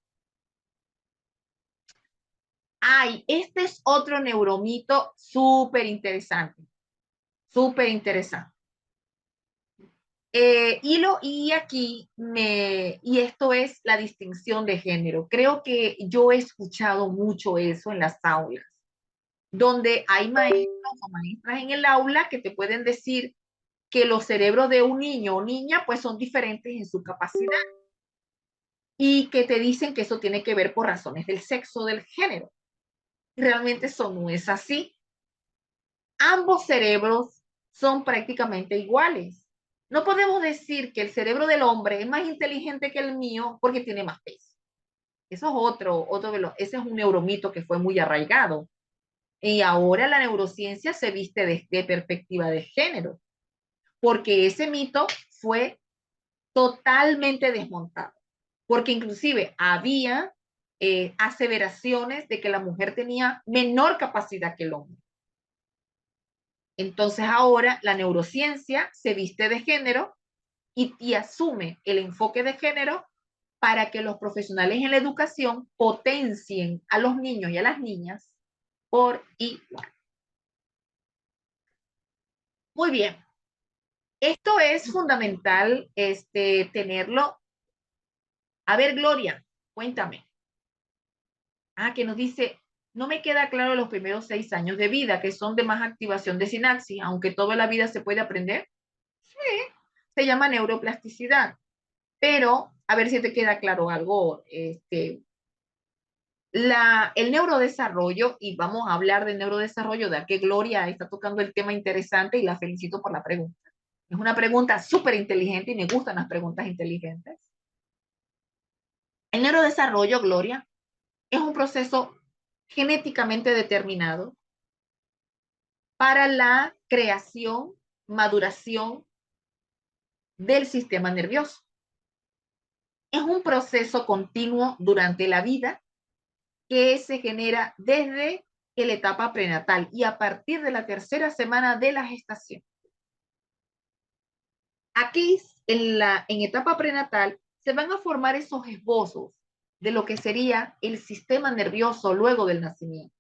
Ay, este es otro neuromito súper interesante, súper interesante. Y esto es la distinción de género. Creo que yo he escuchado mucho eso en las aulas, donde hay maestros o maestras en el aula que te pueden decir que los cerebros de un niño o niña pues son diferentes en su capacidad y que te dicen que eso tiene que ver por razones del sexo, del género. Realmente eso no es así. Ambos cerebros son prácticamente iguales. No podemos decir que el cerebro del hombre es más inteligente que el mío porque tiene más peso. Eso es ese es un neuromito que fue muy arraigado. Y ahora la neurociencia se viste desde perspectiva de género, porque ese mito fue totalmente desmontado, porque inclusive había aseveraciones de que la mujer tenía menor capacidad que el hombre. Entonces ahora la neurociencia se viste de género y asume el enfoque de género para que los profesionales en la educación potencien a los niños y a las niñas por igual. Muy bien, esto es fundamental tenerlo. A ver, Gloria, cuéntame. Ah, que nos dice, no me queda claro los primeros 6 años de vida, que son de más activación de sinapsis, aunque toda la vida se puede aprender. Sí, se llama neuroplasticidad. Pero, a ver si te queda claro algo, el neurodesarrollo, y vamos a hablar de neurodesarrollo, de que Gloria está tocando el tema interesante y la felicito por la pregunta. Es una pregunta súper inteligente y me gustan las preguntas inteligentes. El neurodesarrollo, Gloria, es un proceso genéticamente determinado para la creación, maduración del sistema nervioso. Es un proceso continuo durante la vida que se genera desde la etapa prenatal y a partir de la tercera semana de la gestación. Aquí, en etapa prenatal, se van a formar esos esbozos de lo que sería el sistema nervioso luego del nacimiento.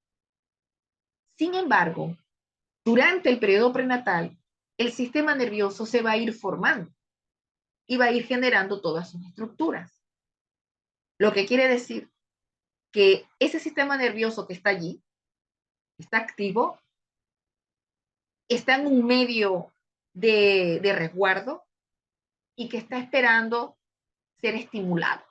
Sin embargo, durante el periodo prenatal, el sistema nervioso se va a ir formando y va a ir generando todas sus estructuras. Lo que quiere decir que ese sistema nervioso que está allí, está activo, está en un medio de resguardo y que está esperando ser estimulado.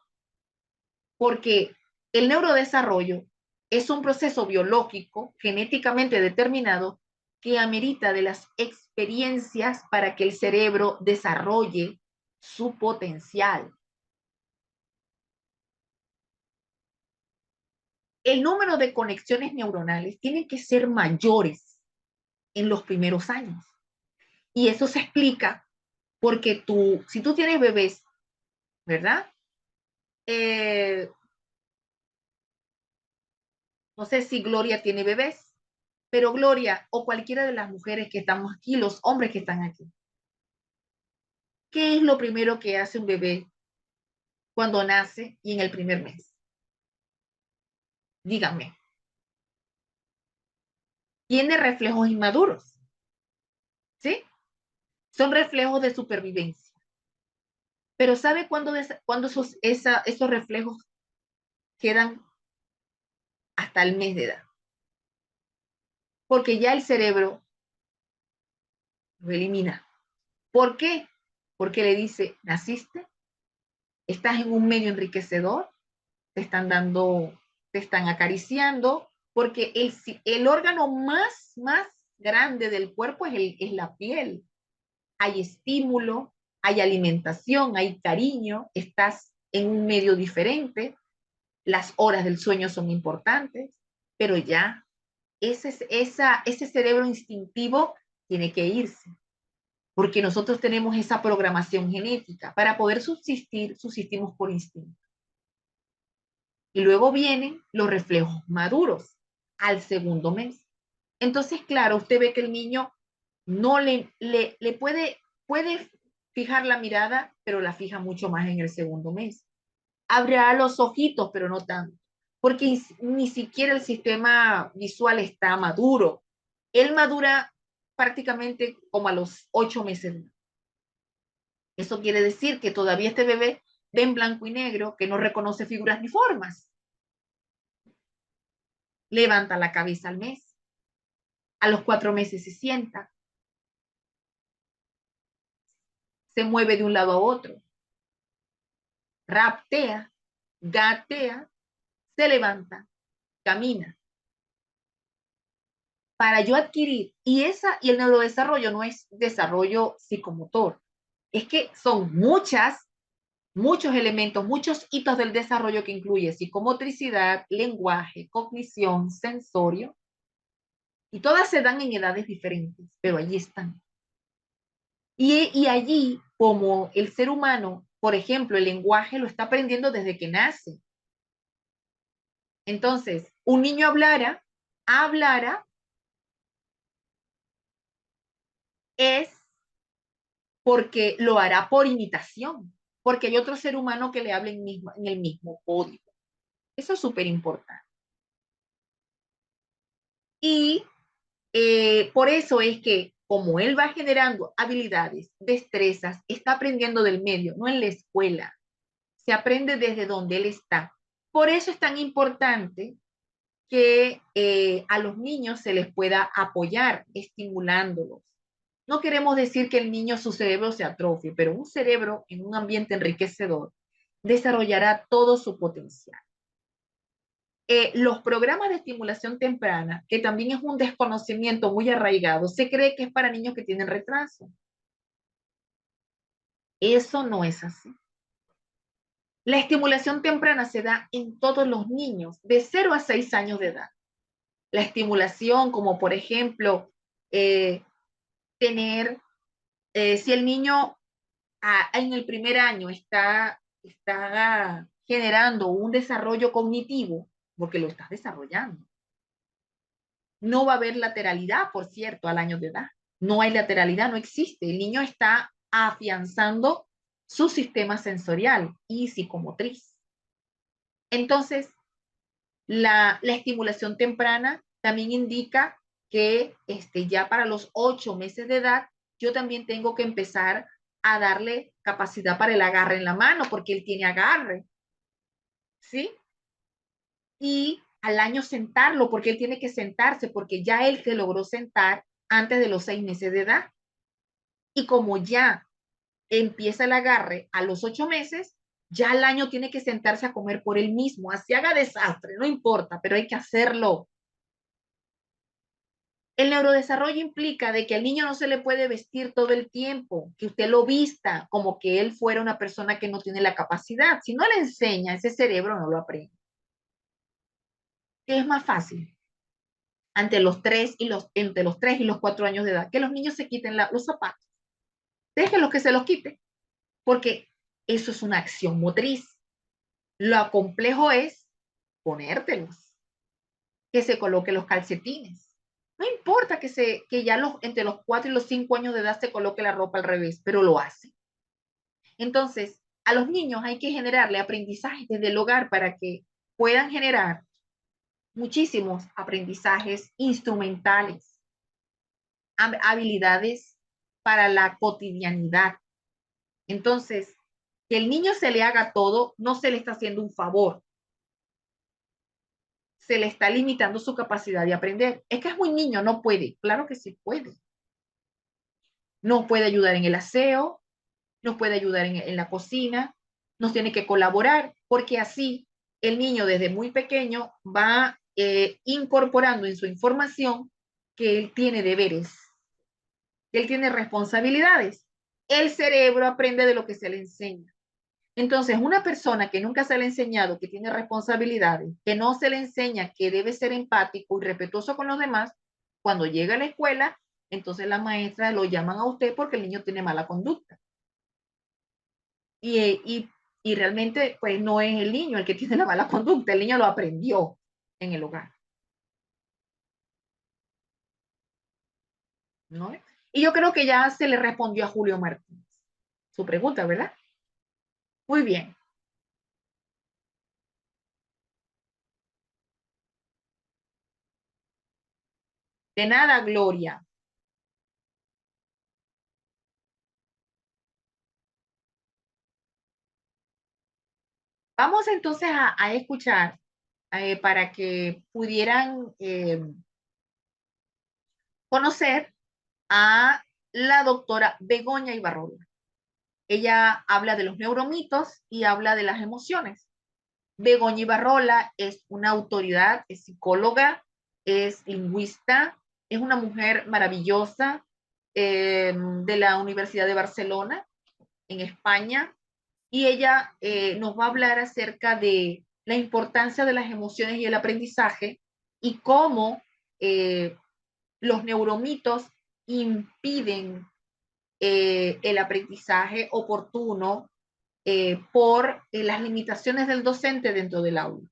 Porque el neurodesarrollo es un proceso biológico genéticamente determinado que amerita de las experiencias para que el cerebro desarrolle su potencial. El número de conexiones neuronales tiene que ser mayores en los primeros años. Y eso se explica porque si tú tienes bebés, ¿verdad? No sé si Gloria tiene bebés, pero Gloria o cualquiera de las mujeres que estamos aquí, los hombres que están aquí, ¿qué es lo primero que hace un bebé cuando nace y en el primer mes? Díganme. Tiene reflejos inmaduros, ¿sí? Son reflejos de supervivencia. Pero ¿sabe cuándo esos reflejos quedan hasta el mes de edad? Porque ya el cerebro lo elimina. ¿Por qué? Porque le dice, naciste, estás en un medio enriquecedor, te están dando, te están acariciando, porque el órgano más grande del cuerpo es la piel. Hay estímulo, hay alimentación, hay cariño, estás en un medio diferente, las horas del sueño son importantes, pero ya ese cerebro instintivo tiene que irse, porque nosotros tenemos esa programación genética. Para poder subsistir, subsistimos por instinto. Y luego vienen los reflejos maduros al segundo mes. Entonces, claro, usted ve que el niño no le puede fijar la mirada, pero la fija mucho más en el segundo mes. Abrirá los ojitos, pero no tanto, porque ni siquiera el sistema visual está maduro. Él madura prácticamente como a los 8 meses. Eso quiere decir que todavía este bebé ve en blanco y negro, que no reconoce figuras ni formas. Levanta la cabeza al mes. A los 4 meses se sienta. Se mueve de un lado a otro. Raptea, gatea, se levanta, camina. Para yo adquirir, y el neurodesarrollo no es desarrollo psicomotor, es que son muchos elementos, muchos hitos del desarrollo que incluye psicomotricidad, lenguaje, cognición, sensorio, y todas se dan en edades diferentes, pero allí están. Y allí, como el ser humano, por ejemplo, el lenguaje lo está aprendiendo desde que nace. Entonces, un niño hablara es porque lo hará por imitación, porque hay otro ser humano que le hable en el mismo código. Eso es súper importante. Y por eso es que como él va generando habilidades, destrezas, está aprendiendo del medio, no en la escuela, se aprende desde donde él está. Por eso es tan importante que a los niños se les pueda apoyar, estimulándolos. No queremos decir que el niño, su cerebro se atrofie, pero un cerebro en un ambiente enriquecedor desarrollará todo su potencial. Los programas de estimulación temprana, que también es un desconocimiento muy arraigado, se cree que es para niños que tienen retraso. Eso no es así. La estimulación temprana se da en todos los niños de 0 a 6 años de edad. La estimulación, como por ejemplo, eh, tener, si el niño en el primer año está generando un desarrollo cognitivo, porque lo estás desarrollando. No va a haber lateralidad, por cierto, al año de edad. No hay lateralidad, no existe. El niño está afianzando su sistema sensorial y psicomotriz. Entonces, la estimulación temprana también indica que ya para los 8 meses de edad, yo también tengo que empezar a darle capacidad para el agarre en la mano, porque él tiene agarre, ¿sí? Y al año sentarlo, porque él tiene que sentarse, porque ya él se logró sentar antes de los 6 meses de edad. Y como ya empieza el agarre a los 8 meses, ya al año tiene que sentarse a comer por él mismo, así haga desastre, no importa, pero hay que hacerlo. El neurodesarrollo implica de que al niño no se le puede vestir todo el tiempo, que usted lo vista como que él fuera una persona que no tiene la capacidad. Si no le enseña, ese cerebro no lo aprende. ¿Qué es más fácil? Entre los 3 y los 4 años de edad, que los niños se quiten los zapatos. Déjenlos que se los quiten, porque eso es una acción motriz. Lo complejo es ponértelos, que se coloque los calcetines. No importa que ya entre los 4 y los 5 años de edad se coloque la ropa al revés, pero lo hace. Entonces, a los niños hay que generarle aprendizaje desde el hogar para que puedan generar muchísimos aprendizajes instrumentales, habilidades para la cotidianidad. Entonces, que el niño se le haga todo, no se le está haciendo un favor, se le está limitando su capacidad de aprender. Es que es muy niño, no puede. Claro que sí puede. Nos puede ayudar en el aseo, nos puede ayudar en la cocina, nos tiene que colaborar, porque así el niño desde muy pequeño va incorporando en su información que él tiene deberes, que él tiene responsabilidades. El cerebro aprende de lo que se le enseña. Entonces, una persona que nunca se le ha enseñado que tiene responsabilidades, que no se le enseña que debe ser empático y respetuoso con los demás, cuando llega a la escuela, entonces la maestra lo llaman a usted porque el niño tiene mala conducta. Y, y, y realmente, pues no es el niño el que tiene la mala conducta, el niño lo aprendió en el hogar, ¿no? Y yo creo que ya se le respondió a Julio Martínez su pregunta, ¿verdad? Muy bien. De nada, Gloria. Vamos entonces a escuchar para que pudieran conocer a la doctora Begoña Ibarrola. Ella habla de los neuromitos y habla de las emociones. Begoña Ibarrola es una autoridad, es psicóloga, es lingüista, es una mujer maravillosa de la Universidad de Barcelona, en España, y ella nos va a hablar acerca de la importancia de las emociones y el aprendizaje y cómo los neuromitos impiden el aprendizaje oportuno por las limitaciones del docente dentro del aula.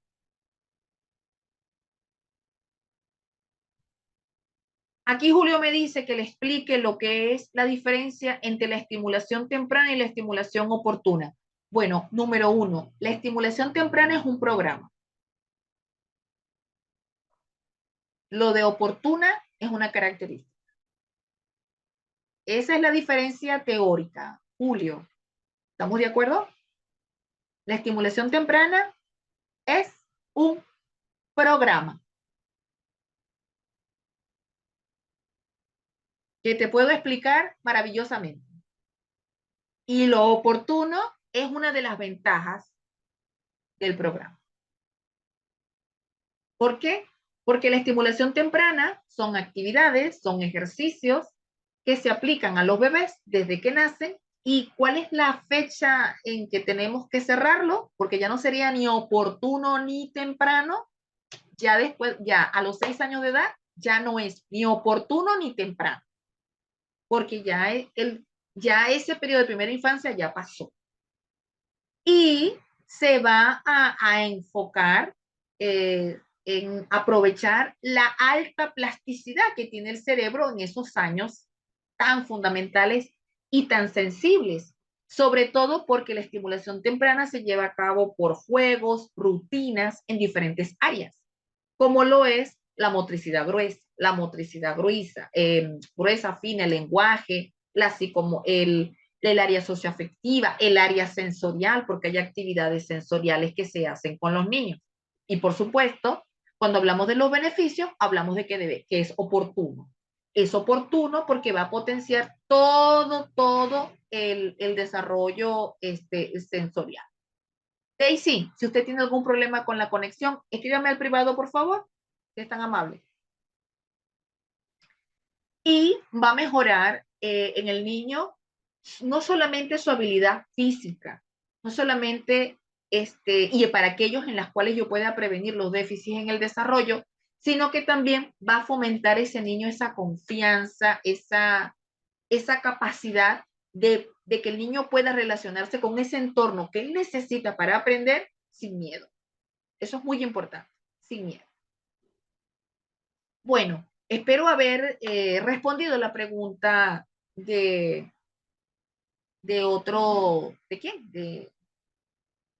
Aquí Julio me dice que le explique lo que es la diferencia entre la estimulación temprana y la estimulación oportuna. Bueno, número uno, la estimulación temprana es un programa. Lo de oportuna es una característica. Esa es la diferencia teórica. Julio, ¿estamos de acuerdo? La estimulación temprana es un programa que te puedo explicar maravillosamente. Y lo oportuno es una de las ventajas del programa. ¿Por qué? Porque la estimulación temprana son actividades, son ejercicios que se aplican a los bebés desde que nacen. ¿Y cuál es la fecha en que tenemos que cerrarlo? Porque ya no sería ni oportuno ni temprano. Ya después, ya a los 6 años de edad, ya no es ni oportuno ni temprano. Porque ya ese periodo de primera infancia ya pasó. Y se va a enfocar en aprovechar la alta plasticidad que tiene el cerebro en esos años tan fundamentales y tan sensibles, sobre todo porque la estimulación temprana se lleva a cabo por juegos, rutinas en diferentes áreas, como lo es la motricidad gruesa, la motricidad gruesa, fina, el lenguaje, así como el área socioafectiva, el área sensorial, porque hay actividades sensoriales que se hacen con los niños. Y por supuesto, cuando hablamos de los beneficios, hablamos de que es oportuno. Es oportuno porque va a potenciar todo el desarrollo sensorial. Daisy, si usted tiene algún problema con la conexión, escríbame al privado, por favor, si es tan amable. Y va a mejorar en el niño no solamente su habilidad física, no solamente y para aquellos en las cuales yo pueda prevenir los déficits en el desarrollo, sino que también va a fomentar ese niño esa confianza, esa capacidad de que el niño pueda relacionarse con ese entorno que él necesita para aprender sin miedo. Eso es muy importante, sin miedo. Bueno, espero haber respondido la pregunta de otro, ¿de quién?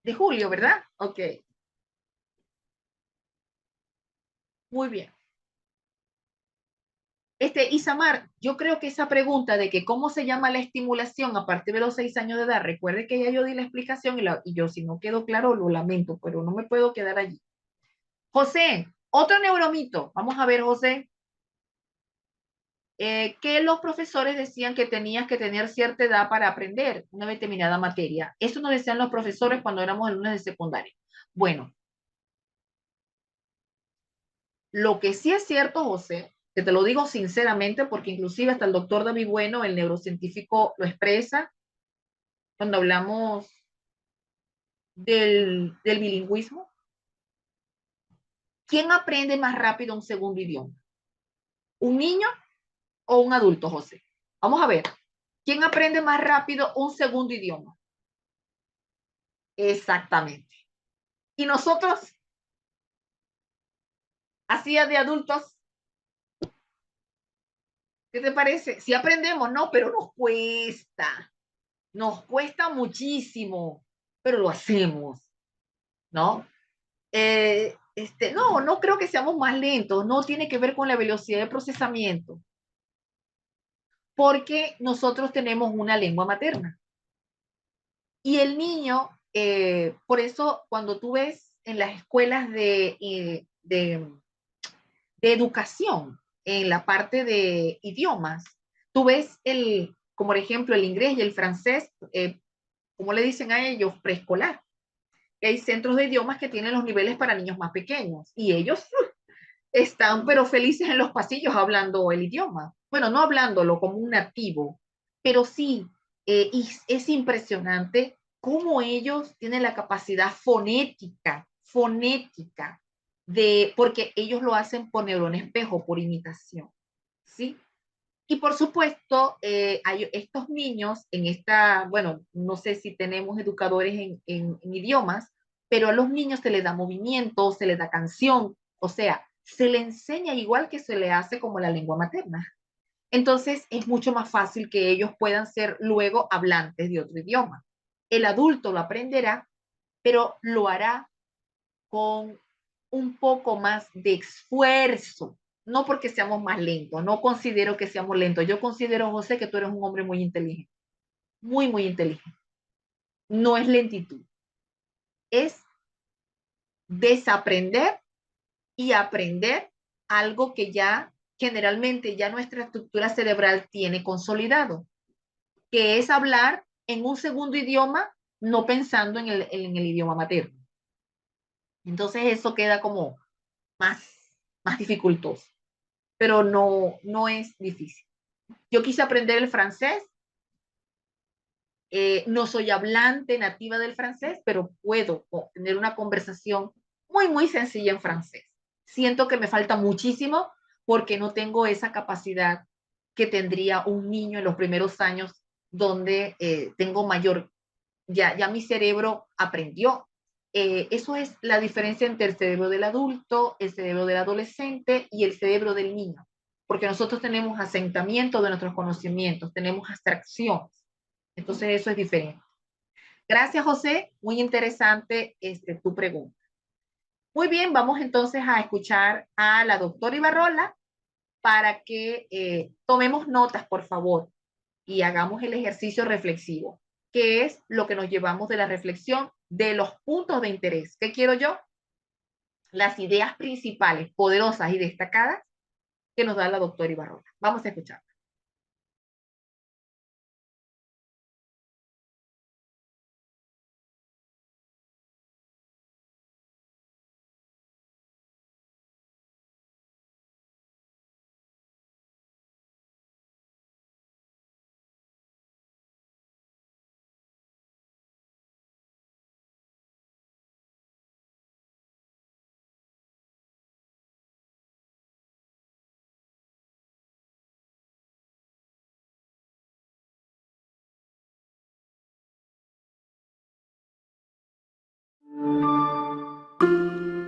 De Julio, ¿verdad? Ok, muy bien. Isamar, yo creo que esa pregunta de que cómo se llama la estimulación a partir de los 6 años de edad, recuerde que ya yo di la explicación y yo si no quedó claro lo lamento, pero no me puedo quedar allí. José, otro neuromito. Vamos a ver, José, que los profesores decían que tenías que tener cierta edad para aprender una determinada materia. Eso nos decían los profesores cuando éramos alumnos de secundaria. Bueno, lo que sí es cierto, José, que te lo digo sinceramente, porque inclusive hasta el doctor David Bueno, el neurocientífico, lo expresa cuando hablamos del bilingüismo. ¿Quién aprende más rápido un segundo idioma? ¿Un niño o un adulto, José? Vamos a ver. ¿Quién aprende más rápido un segundo idioma? Exactamente. Y nosotros, así de adultos, ¿qué te parece? Si aprendemos, no, pero nos cuesta muchísimo, pero lo hacemos, ¿no? No creo que seamos más lentos, no tiene que ver con la velocidad de procesamiento, porque nosotros tenemos una lengua materna. Y el niño, por eso cuando tú ves en las escuelas de educación, en la parte de idiomas, tú ves como por ejemplo el inglés y el francés, ¿cómo le dicen a ellos? Preescolar. Hay centros de idiomas que tienen los niveles para niños más pequeños y ellos están pero felices en los pasillos hablando el idioma. Bueno, no hablándolo como un nativo, pero sí, y es impresionante cómo ellos tienen la capacidad fonética, porque ellos lo hacen por neurón espejo, por imitación, ¿sí? Y por supuesto, hay estos niños bueno, no sé si tenemos educadores en idiomas, pero a los niños se les da movimiento, se les da canción, o sea, se le enseña igual que se le hace como la lengua materna. Entonces es mucho más fácil que ellos puedan ser luego hablantes de otro idioma. El adulto lo aprenderá, pero lo hará con un poco más de esfuerzo, no porque seamos más lentos, no considero que seamos lentos. Yo considero, José, que tú eres un hombre muy inteligente, muy, muy inteligente. No es lentitud, es desaprender y aprender algo que ya generalmente ya nuestra estructura cerebral tiene consolidado, que es hablar en un segundo idioma, no pensando en el idioma materno. Entonces eso queda como más, más dificultoso, pero no es difícil. Yo quise aprender el francés, no soy hablante nativa del francés, pero puedo tener una conversación muy, muy sencilla en francés. Siento que me falta muchísimo porque no tengo esa capacidad que tendría un niño en los primeros años donde tengo mayor, ya mi cerebro aprendió. Eso es la diferencia entre el cerebro del adulto, el cerebro del adolescente y el cerebro del niño, porque nosotros tenemos asentamiento de nuestros conocimientos, tenemos abstracciones. Entonces eso es diferente. Gracias, José. Muy interesante tu pregunta. Muy bien, vamos entonces a escuchar a la doctora Ibarrola para que tomemos notas, por favor, y hagamos el ejercicio reflexivo, que es lo que nos llevamos de la reflexión de los puntos de interés. ¿Qué quiero yo? Las ideas principales, poderosas y destacadas que nos da la doctora Ibarrola. Vamos a escuchar.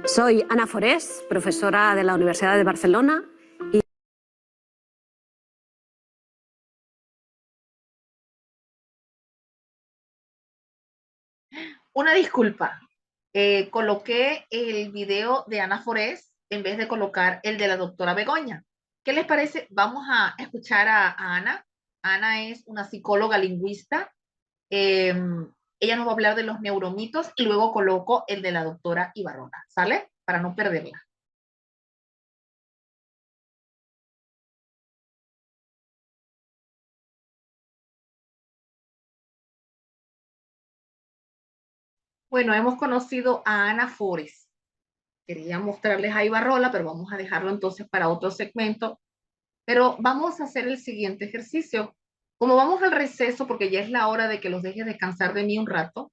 Soy Ana Forés, profesora de la Universidad de Barcelona. Una disculpa, coloqué el video de Ana Forés en vez de colocar el de la doctora Begoña. ¿Qué les parece? Vamos a escuchar a Ana. Ana es una psicóloga lingüista. Eh, ella nos va a hablar de los neuromitos y luego coloco el de la doctora Ibarrola, ¿sale? Para no perderla. Bueno, hemos conocido a Ana Forés. Quería mostrarles a Ibarrola, pero vamos a dejarlo entonces para otro segmento. Pero vamos a hacer el siguiente ejercicio. Como vamos al receso, porque ya es la hora de que los dejes descansar de mí un rato,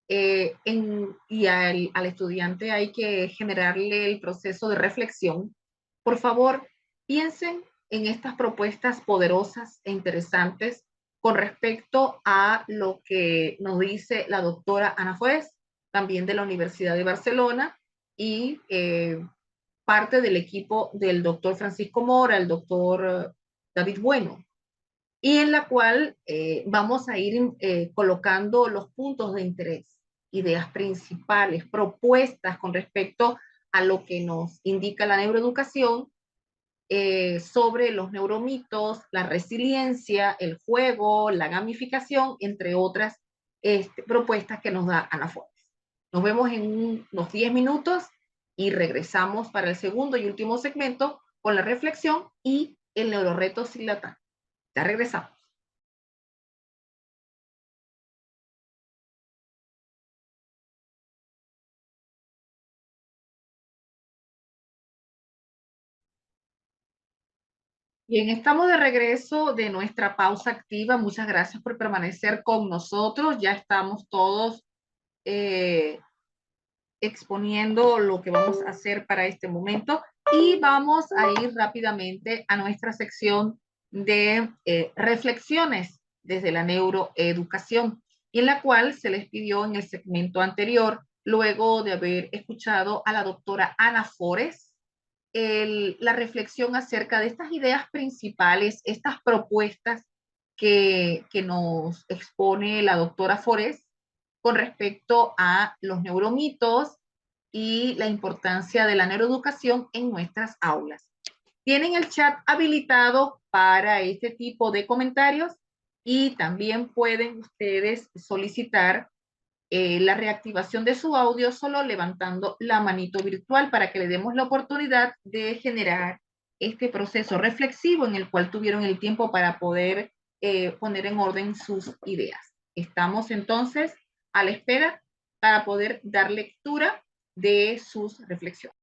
y al estudiante hay que generarle el proceso de reflexión, por favor, piensen en estas propuestas poderosas e interesantes con respecto a lo que nos dice la doctora Ana Fuez, también de la Universidad de Barcelona, y parte del equipo del doctor Francisco Mora, el doctor David Bueno, y en la cual vamos a ir colocando los puntos de interés, ideas principales, propuestas con respecto a lo que nos indica la neuroeducación sobre los neuromitos, la resiliencia, el juego, la gamificación, entre otras propuestas que nos da Ana Fuentes. Nos vemos en unos 10 minutos y regresamos para el segundo y último segmento con la reflexión y el neuroreto silatán. Ya regresamos. Bien, estamos de regreso de nuestra pausa activa. Muchas gracias por permanecer con nosotros. Ya estamos todos eh, exponiendo lo que vamos a hacer para este momento y vamos a ir rápidamente a nuestra sección de reflexiones desde la neuroeducación, y en la cual se les pidió en el segmento anterior, luego de haber escuchado a la doctora Ana Forés, la reflexión acerca de estas ideas principales, estas propuestas que nos expone la doctora Forés con respecto a los neuromitos y la importancia de la neuroeducación en nuestras aulas. Tienen el chat habilitado para este tipo de comentarios y también pueden ustedes solicitar la reactivación de su audio solo levantando la manito virtual para que le demos la oportunidad de generar este proceso reflexivo en el cual tuvieron el tiempo para poder poner en orden sus ideas. Estamos entonces a la espera para poder dar lectura de sus reflexiones.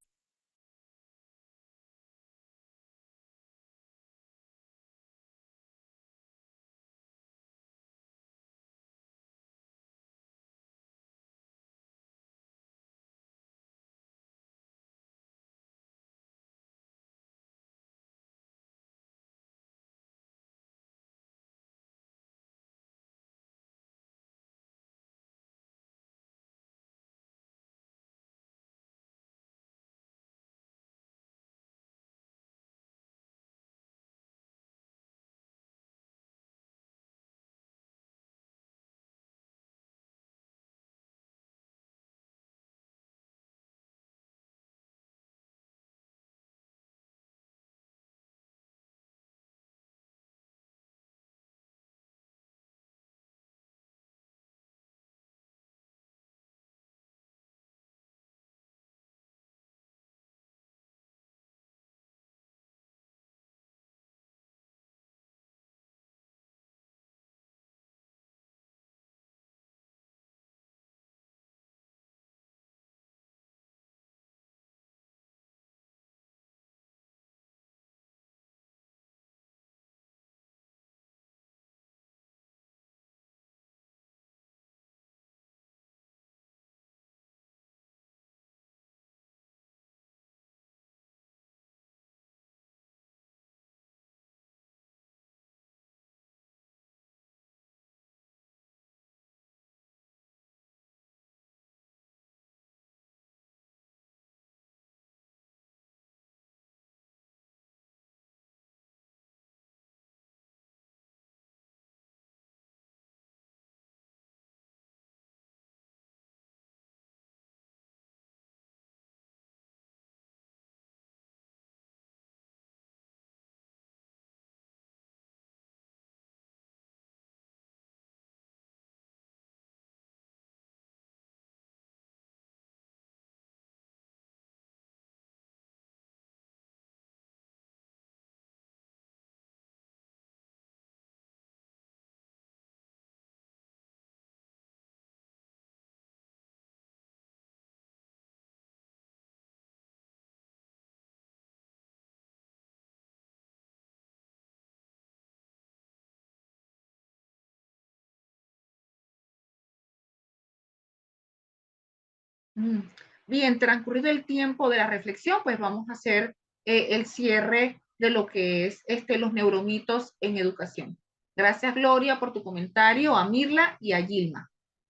Bien, transcurrido el tiempo de la reflexión, pues vamos a hacer el cierre de lo que es los neuromitos en educación. Gracias, Gloria, por tu comentario, a Mirla y a Gilma.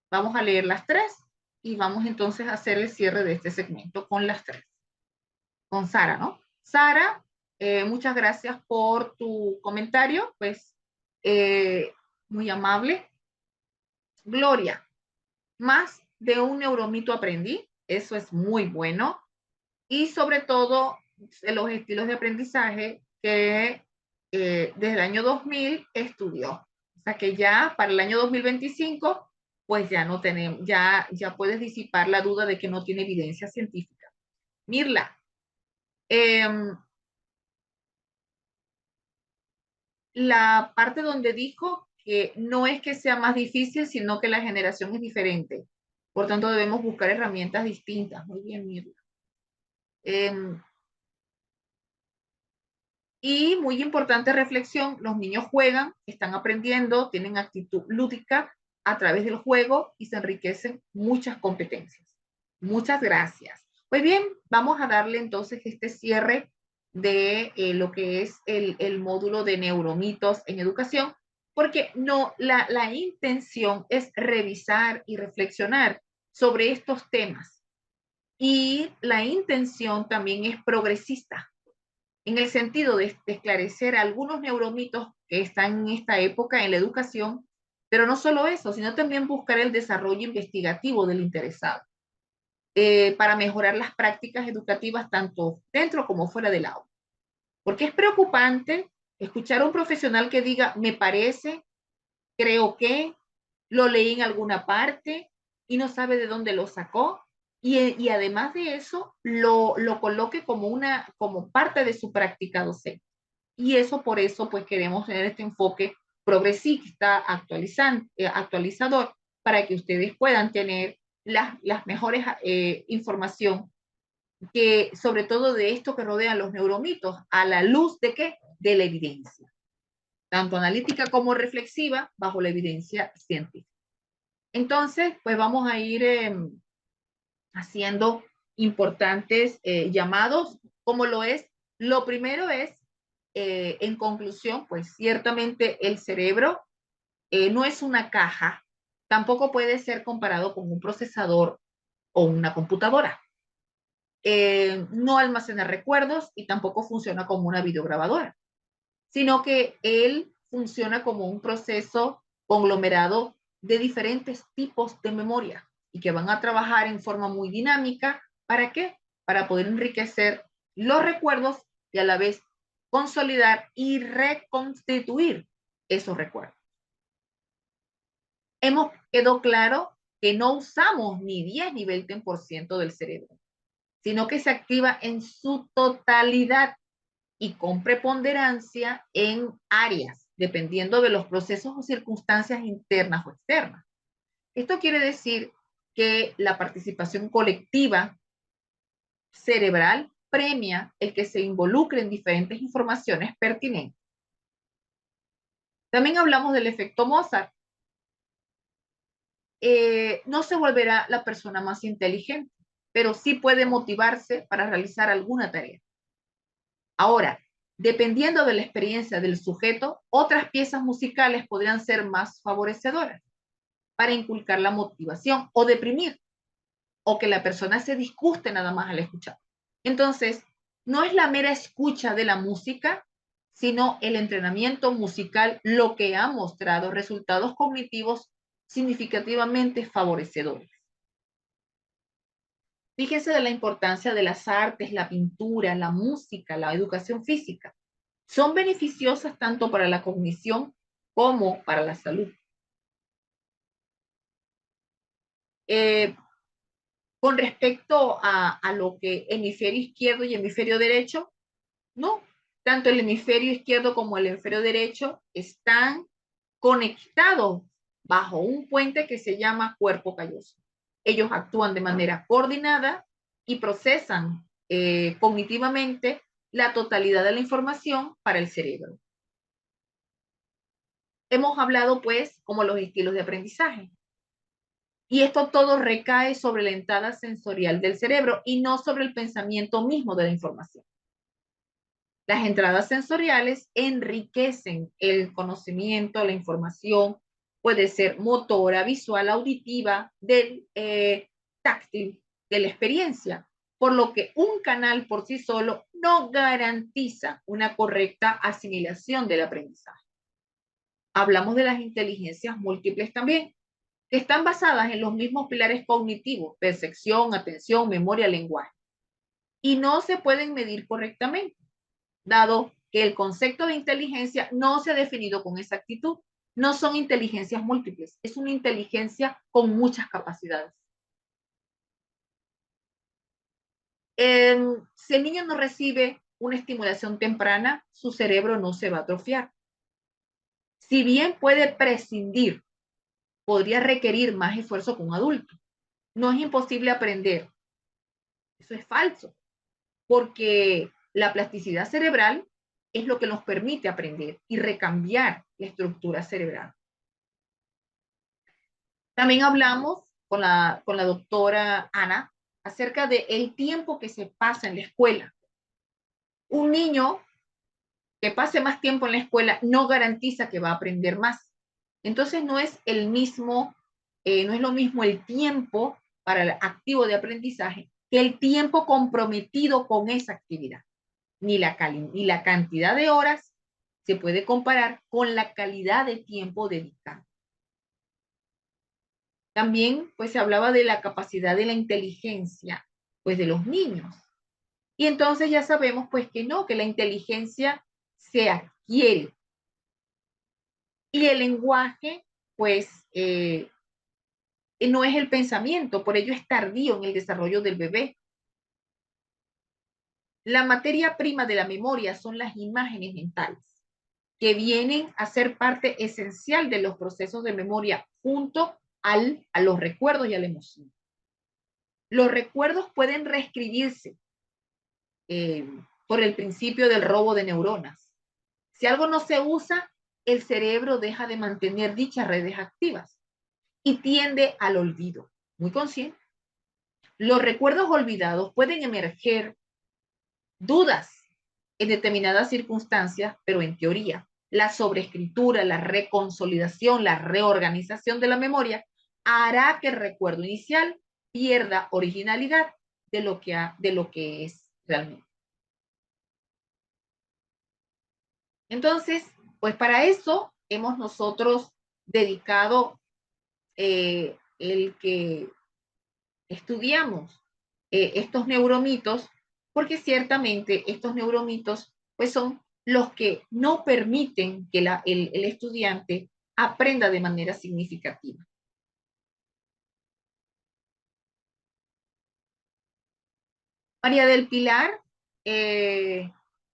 Vamos a leer las tres y vamos entonces a hacer el cierre de este segmento con las tres. Con Sara, ¿no? Sara, muchas gracias por tu comentario, pues muy amable. Gloria, más de un neuromito aprendí, eso es muy bueno. Y sobre todo los estilos de aprendizaje que desde el año 2000 estudió. O sea que ya para el año 2025, pues ya no tenemos, ya puedes disipar la duda de que no tiene evidencia científica. Mirla, la parte donde dijo que no es que sea más difícil, sino que la generación es diferente. Por tanto, debemos buscar herramientas distintas. Muy bien, Mirla. Y muy importante reflexión, los niños juegan, están aprendiendo, tienen actitud lúdica a través del juego y se enriquecen muchas competencias. Muchas gracias. Pues bien, vamos a darle entonces este cierre de lo que es el módulo de neuromitos en educación, porque no, la intención es revisar y reflexionar sobre estos temas. Y la intención también es progresista. en el sentido de esclarecer algunos neuromitos que están en esta época en la educación, pero no solo eso, sino también buscar el desarrollo investigativo del interesado para mejorar las prácticas educativas tanto dentro como fuera del aula. Porque es preocupante escuchar a un profesional que diga, me parece, creo que, lo leí en alguna parte y no sabe de dónde lo sacó. Y además de eso, lo coloque como parte de su práctica docente. Y eso por eso pues queremos tener este enfoque progresista, actualizador, para que ustedes puedan tener las mejores información que sobre todo de esto que rodean los neuromitos, a la luz de qué? De la evidencia, tanto analítica como reflexiva, bajo la evidencia científica. Entonces, pues vamos a ir haciendo importantes llamados, como lo es. Lo primero es, en conclusión, pues ciertamente el cerebro no es una caja, tampoco puede ser comparado con un procesador o una computadora. No almacena recuerdos y tampoco funciona como una videograbadora, sino que él funciona como un proceso conglomerado de diferentes tipos de memoria y que van a trabajar en forma muy dinámica. ¿Para qué? Para poder enriquecer los recuerdos y a la vez consolidar y reconstituir esos recuerdos. Quedó claro que no usamos ni 10 ni 20% del cerebro, sino que se activa en su totalidad y con preponderancia en áreas, dependiendo de los procesos o circunstancias internas o externas. Esto quiere decir que la participación colectiva cerebral premia el que se involucre en diferentes informaciones pertinentes. También hablamos del efecto Mozart. No se volverá la persona más inteligente, pero sí puede motivarse para realizar alguna tarea. Ahora, dependiendo de la experiencia del sujeto, otras piezas musicales podrían ser más favorecedoras para inculcar la motivación o deprimir, o que la persona se disguste nada más al escuchar. Entonces, no es la mera escucha de la música, sino el entrenamiento musical lo que ha mostrado resultados cognitivos significativamente favorecedores. Fíjense de la importancia de las artes, la pintura, la música, la educación física. Son beneficiosas tanto para la cognición como para la salud. Con respecto a lo que hemisferio izquierdo y hemisferio derecho, no. Tanto el hemisferio izquierdo como el hemisferio derecho están conectados bajo un puente que se llama cuerpo calloso. Ellos actúan de manera coordinada y procesan cognitivamente la totalidad de la información para el cerebro. Hemos hablado pues como los estilos de aprendizaje. Y esto todo recae sobre la entrada sensorial del cerebro y no sobre el pensamiento mismo de la información. Las entradas sensoriales enriquecen el conocimiento, la información, puede ser motora, visual, auditiva, del táctil, de la experiencia, por lo que un canal por sí solo no garantiza una correcta asimilación del aprendizaje. Hablamos de las inteligencias múltiples también, que están basadas en los mismos pilares cognitivos, percepción, atención, memoria, lenguaje, y no se pueden medir correctamente, dado que el concepto de inteligencia no se ha definido con exactitud. No son inteligencias múltiples, es una inteligencia con muchas capacidades. Si el niño no recibe una estimulación temprana, su cerebro no se va a atrofiar. Si bien puede prescindir, podría requerir más esfuerzo que un adulto. No es imposible aprender. Eso es falso, porque la plasticidad cerebral es lo que nos permite aprender y recambiar la estructura cerebral. También hablamos con la doctora Ana acerca del tiempo que se pasa en la escuela. Un niño que pase más tiempo en la escuela no garantiza que va a aprender más. Entonces no es no es lo mismo el tiempo para el activo de aprendizaje que el tiempo comprometido con esa actividad. ni la cantidad de horas se puede comparar con la calidad de tiempo dedicado. También, pues, se hablaba de la capacidad de la inteligencia, pues, de los niños. Y entonces ya sabemos, pues, que no, que la inteligencia se adquiere. Y el lenguaje, pues, no es el pensamiento, por ello es tardío en el desarrollo del bebé. La materia prima de la memoria son las imágenes mentales, que vienen a ser parte esencial de los procesos de memoria junto a los recuerdos y a la emoción. Los recuerdos pueden reescribirse eh, por el principio del robo de neuronas. Si algo no se usa, el cerebro deja de mantener dichas redes activas y tiende al olvido. Muy consciente. Los recuerdos olvidados pueden emerger dudas en determinadas circunstancias, pero en teoría, la sobreescritura, la reconsolidación, la reorganización de la memoria hará que el recuerdo inicial pierda originalidad de lo que es realmente. Entonces, pues para eso hemos nosotros dedicado el que estudiamos estos neuromitos, porque ciertamente estos neuromitos pues son los que no permiten que el estudiante aprenda de manera significativa. María del Pilar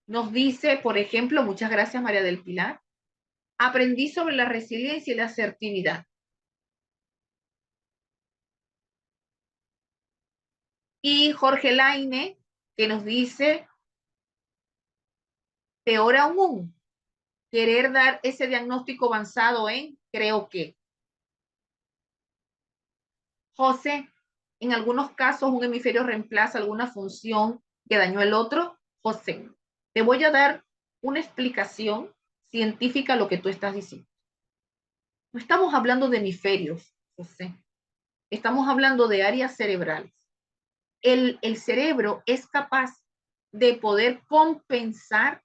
nos dice, por ejemplo, muchas gracias María del Pilar, aprendí sobre la resiliencia y la asertividad. Y Jorge Laine, que nos dice, peor aún, querer dar ese diagnóstico avanzado en creo que. José, en algunos casos un hemisferio reemplaza alguna función que dañó el otro. José, te voy a dar una explicación científica a lo que tú estás diciendo. No estamos hablando de hemisferios, José. Estamos hablando de áreas cerebrales. El cerebro es capaz de poder compensar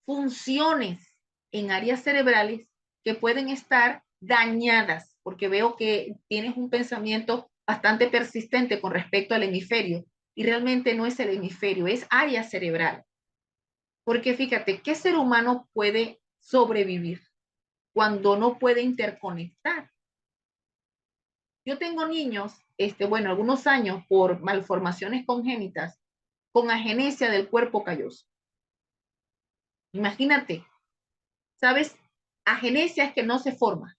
funciones en áreas cerebrales que pueden estar dañadas, porque veo que tienes un pensamiento bastante persistente con respecto al hemisferio, y realmente no es el hemisferio, es área cerebral. Porque fíjate, ¿qué ser humano puede sobrevivir cuando no puede interconectar? Yo tengo niños, bueno, algunos años por malformaciones congénitas, con agenesia del cuerpo calloso. Imagínate, ¿sabes? Agenesia es que no se forma.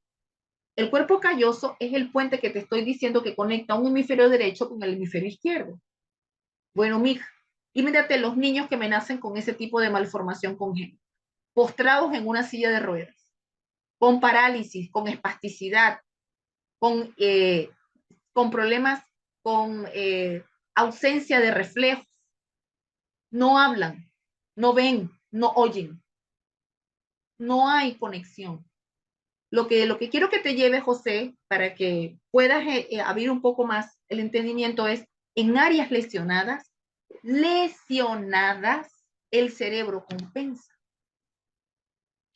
El cuerpo calloso es el puente que te estoy diciendo que conecta un hemisferio derecho con el hemisferio izquierdo. Bueno, mija, imagínate los niños que me nacen con ese tipo de malformación congénita, postrados en una silla de ruedas, con parálisis, con espasticidad, con, eh, con problemas, con ausencia de reflejos, no hablan, no ven, no oyen, no hay conexión. Lo que quiero que te lleve, José, para que puedas abrir un poco más el entendimiento es, en áreas lesionadas, el cerebro compensa,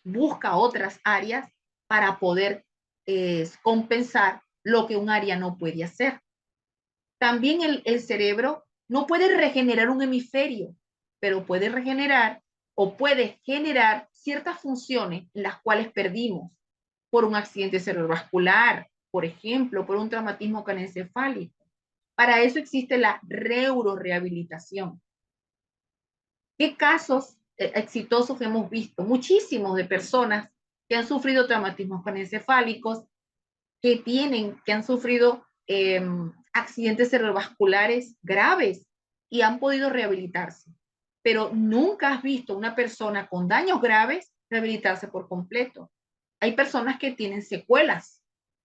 busca otras áreas para poder compensar lo que un área no puede hacer. También el cerebro no puede regenerar un hemisferio, pero puede regenerar o puede generar ciertas funciones en las cuales perdimos por un accidente cerebrovascular, por ejemplo, por un traumatismo craneoencefálico. Para eso existe la neurorehabilitación. ¿Qué casos exitosos hemos visto? Muchísimos de personas que han sufrido traumatismos craneoencefálicos, que han sufrido accidentes cerebrovasculares graves y han podido rehabilitarse. Pero nunca has visto una persona con daños graves rehabilitarse por completo. Hay personas que tienen secuelas,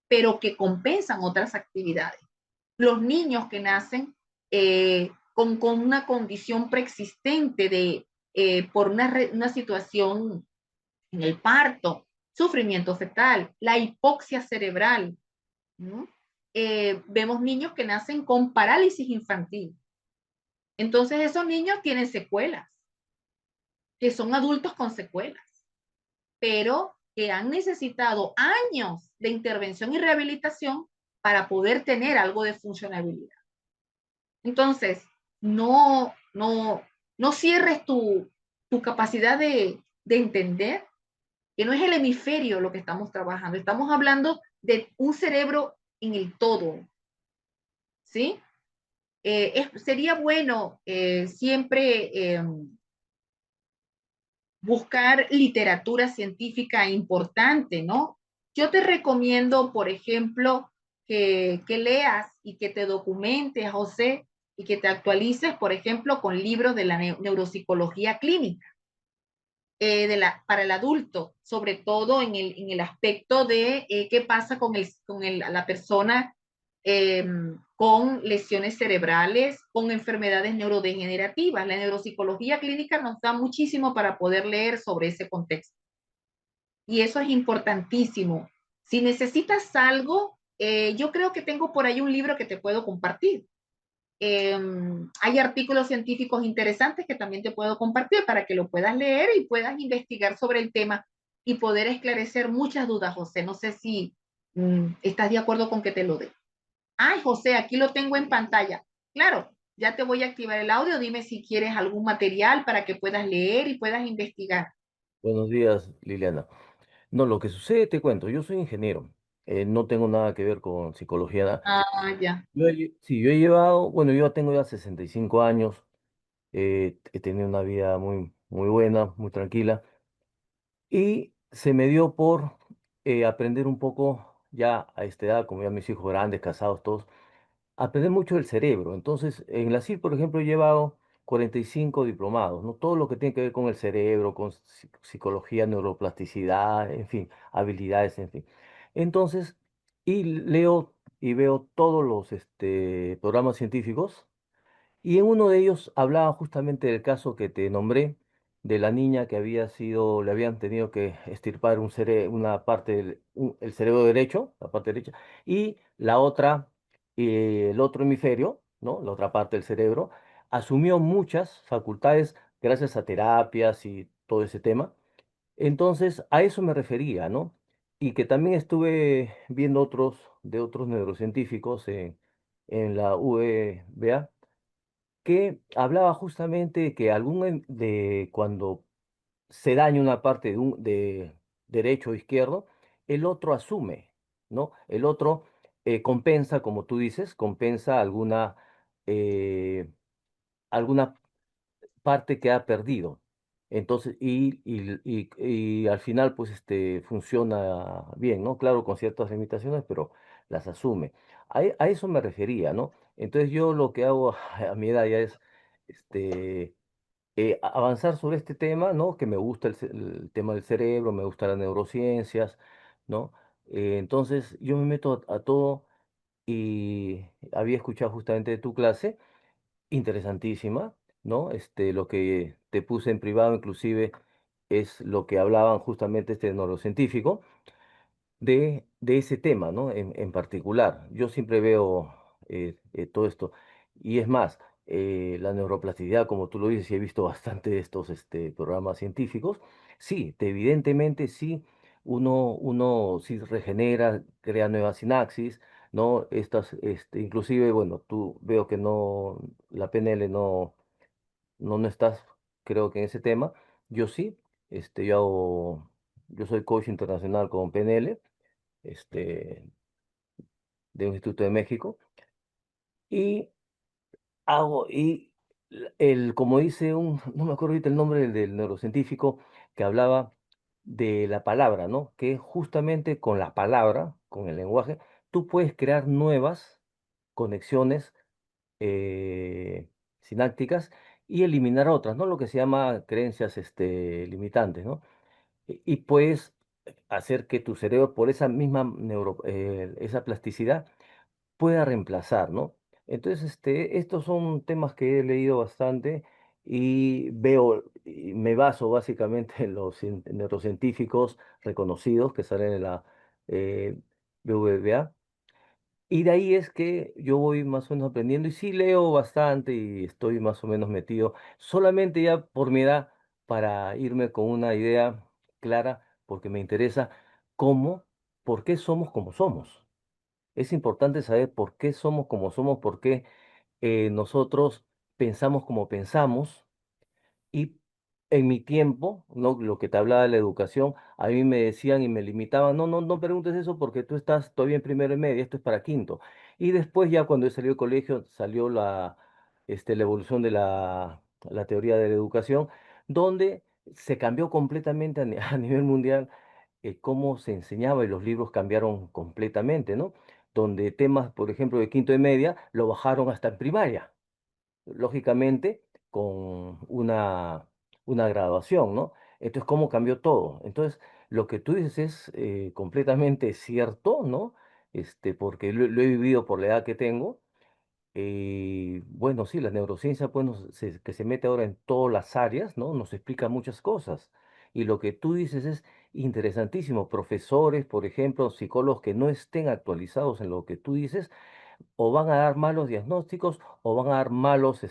pero que compensan otras actividades. Los niños que nacen con una condición preexistente por una situación en el parto, sufrimiento fetal, la hipoxia cerebral, ¿no? Vemos niños que nacen con parálisis infantil. Entonces esos niños tienen secuelas. que son adultos con secuelas, pero que han necesitado años de intervención y rehabilitación para poder tener algo de funcionabilidad. Entonces, no cierres tu capacidad de entender que no es el hemisferio lo que estamos trabajando, estamos hablando de un cerebro en el todo, ¿sí? Sería bueno siempre buscar literatura científica importante, ¿no? Yo te recomiendo, por ejemplo, que leas y que te documentes, José, y que te actualices, por ejemplo, con libros de la neuropsicología clínica para el adulto, sobre todo en el aspecto de qué pasa la persona eh, con lesiones cerebrales, con enfermedades neurodegenerativas. La neuropsicología clínica nos da muchísimo para poder leer sobre ese contexto. Y eso es importantísimo. Si necesitas algo, yo creo que tengo por ahí un libro que te puedo compartir. Eh, Hay artículos científicos interesantes que también te puedo compartir para que lo puedas leer y puedas investigar sobre el tema y poder esclarecer muchas dudas, José. No sé si estás de acuerdo con que te lo dé. Ay, José, aquí lo tengo en pantalla. Claro, ya te voy a activar el audio. Dime si quieres algún material para que puedas leer y puedas investigar. Buenos días, Liliana. No, lo que sucede, te cuento, yo soy ingeniero, no tengo nada que ver con psicología. Nada. Ah, ya. Sí, yo he llevado, bueno, yo tengo ya 65 años, he tenido una vida muy, muy buena, muy tranquila, y se me dio por aprender un poco ya a esta edad, como ya mis hijos grandes, casados, todos, aprender mucho del cerebro. Entonces, en la CIR, por ejemplo, he llevado 45 diplomados, ¿no? Todo lo que tiene que ver con el cerebro, con psicología, neuroplasticidad, en fin, habilidades, en fin. Entonces, y leo y veo todos los programas científicos y en uno de ellos hablaba justamente del caso que te nombré, de la niña que había sido, le habían tenido que extirpar una parte el cerebro derecho, la parte derecha, y la otra, el otro hemisferio, ¿no? La otra parte del cerebro, asumió muchas facultades gracias a terapias y todo ese tema. Entonces, a eso me refería, ¿no? Y que también estuve viendo de otros neurocientíficos en la UEBA que hablaba justamente de que de cuando se daña una parte de derecho o izquierdo, el otro asume, ¿no? El otro compensa, como tú dices, compensa alguna parte que ha perdido. Entonces, y al final, pues, funciona bien, ¿no? Claro, con ciertas limitaciones, pero las asume. A eso me refería, ¿no? Entonces, yo lo que hago a mi edad ya es, este, avanzar sobre este tema, ¿no? Que me gusta el tema del cerebro, me gustan las neurociencias, ¿no? Entonces, yo me meto a todo y había escuchado justamente de tu clase interesantísima, ¿no? Lo que te puse en privado inclusive es lo que hablaban justamente este neurocientífico de ese tema, ¿no? En particular. Yo siempre veo todo esto. Y es más, la neuroplasticidad, como tú lo dices, y he visto bastante de estos programas científicos, sí, evidentemente sí, uno sí regenera, crea nuevas sinapsis, ¿no? Inclusive, bueno, tú veo que no, la PNL no estás, creo que en ese tema. Yo sí, yo soy coach internacional con PNL este, de un Instituto de México, y como dice no me acuerdo ahorita el nombre del neurocientífico, que hablaba de la palabra, ¿no? Que justamente con la palabra, con el lenguaje, tú puedes crear nuevas conexiones sinápticas y eliminar otras, ¿no? Lo que se llama creencias limitantes, ¿no? Y puedes hacer que tu cerebro, por esa misma esa plasticidad, pueda reemplazar, ¿no? Entonces, estos son temas que he leído bastante y veo, y me baso básicamente en los neurocientíficos reconocidos que salen en la eh, BBVA. Y de ahí es que yo voy más o menos aprendiendo y sí leo bastante y estoy más o menos metido, solamente ya por mi edad, para irme con una idea clara, porque me interesa cómo, por qué somos como somos. Es importante saber por qué somos como somos, por qué nosotros pensamos como pensamos. Y en mi tiempo, ¿no? Lo que te hablaba de la educación, a mí me decían y me limitaban, no, no, no preguntes eso porque tú estás todavía en primero y media, esto es para quinto. Y después ya cuando he salido del colegio salió la evolución de la teoría de la educación, donde se cambió completamente a nivel mundial cómo se enseñaba y los libros cambiaron completamente, ¿no? Donde temas, por ejemplo, de quinto y media, lo bajaron hasta en primaria lógicamente con una graduación, ¿no? Entonces, ¿cómo cambió todo? Entonces, lo que tú dices es completamente cierto, ¿no? Porque lo he vivido por la edad que tengo. Bueno, sí, la neurociencia, pues, que se mete ahora en todas las áreas, ¿no? Nos explica muchas cosas. Y lo que tú dices es interesantísimo. Profesores, por ejemplo, psicólogos que no estén actualizados en lo que tú dices, o van a dar malos diagnósticos o van a dar malas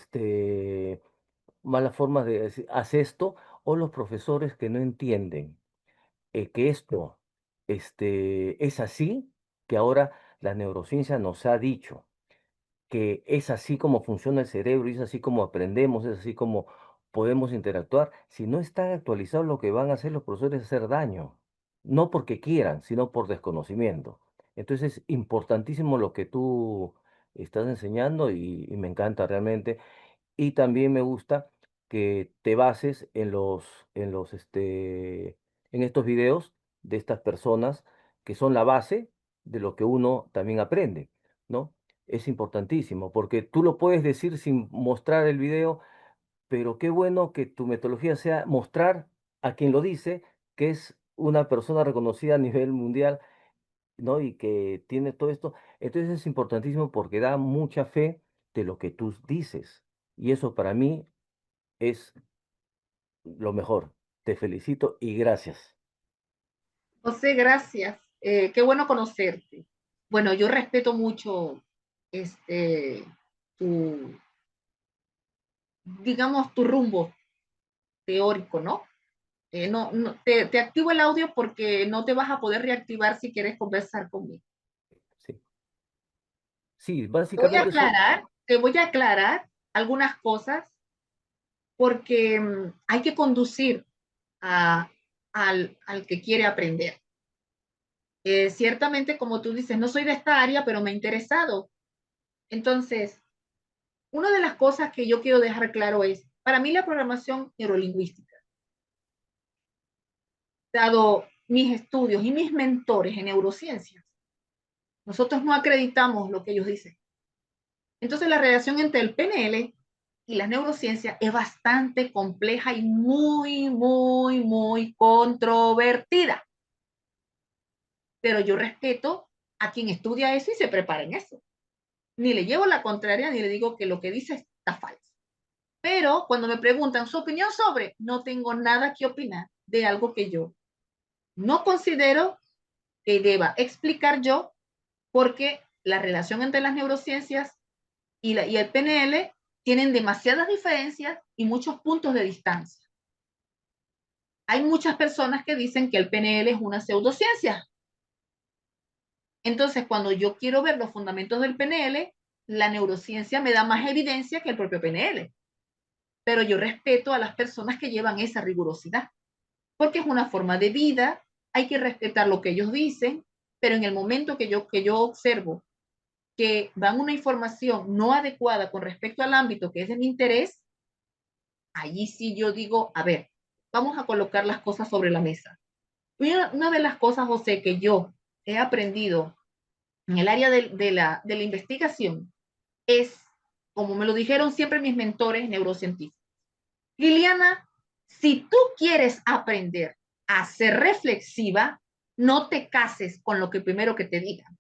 formas de decir, haz esto, o los profesores que no entienden que esto es así, que ahora la neurociencia nos ha dicho que es así como funciona el cerebro y es así como aprendemos, es así como podemos interactuar. Si no están actualizados, lo que van a hacer los profesores es hacer daño, no porque quieran, sino por desconocimiento. Entonces es importantísimo lo que tú estás enseñando y me encanta realmente. Y también me gusta que te bases en estos videos de estas personas que son la base de lo que uno también aprende, ¿no? Es importantísimo, porque tú lo puedes decir sin mostrar el video, pero qué bueno que tu metodología sea mostrar a quien lo dice, que es una persona reconocida a nivel mundial, ¿no? Y que tiene todo esto. Entonces es importantísimo porque da mucha fe de lo que tú dices. Y eso para mí es lo mejor. Te felicito y gracias. José, gracias. Qué bueno conocerte. Bueno, yo respeto mucho este, tu, digamos, tu rumbo teórico, ¿no? Te activo el audio porque no te vas a poder reactivar si quieres conversar conmigo. Sí, sí, Te voy a básicamente eso. aclarar, te voy a aclarar algunas cosas porque hay que conducir a, al que quiere aprender. Ciertamente, como tú dices, no soy de esta área, pero me ha interesado. Entonces, una de las cosas que yo quiero dejar claro es, para mí la programación neurolingüística, dado mis estudios y mis mentores en neurociencias, nosotros no acreditamos lo que ellos dicen. Entonces, la relación entre el PNL y las neurociencias es bastante compleja y muy, muy, muy controvertida. Pero yo respeto a quien estudia eso y se prepara en eso. Ni le llevo la contraria, ni le digo que lo que dice está falso. Pero cuando me preguntan su opinión sobre, no tengo nada que opinar de algo que yo no considero que deba explicar yo, porque la relación entre las neurociencias y el PNL tienen demasiadas diferencias y muchos puntos de distancia. Hay muchas personas que dicen que el PNL es una pseudociencia. Entonces, cuando yo quiero ver los fundamentos del PNL, la neurociencia me da más evidencia que el propio PNL. Pero yo respeto a las personas que llevan esa rigurosidad, porque es una forma de vida, hay que respetar lo que ellos dicen, pero en el momento que yo observo que dan una información no adecuada con respecto al ámbito que es de mi interés, allí sí yo digo, a ver, vamos a colocar las cosas sobre la mesa. Una de las cosas, José, que yo he aprendido en el área de la investigación es, como me lo dijeron siempre mis mentores neurocientíficos, Liliana, si tú quieres aprender a ser reflexiva, no te cases con lo que primero que te digan.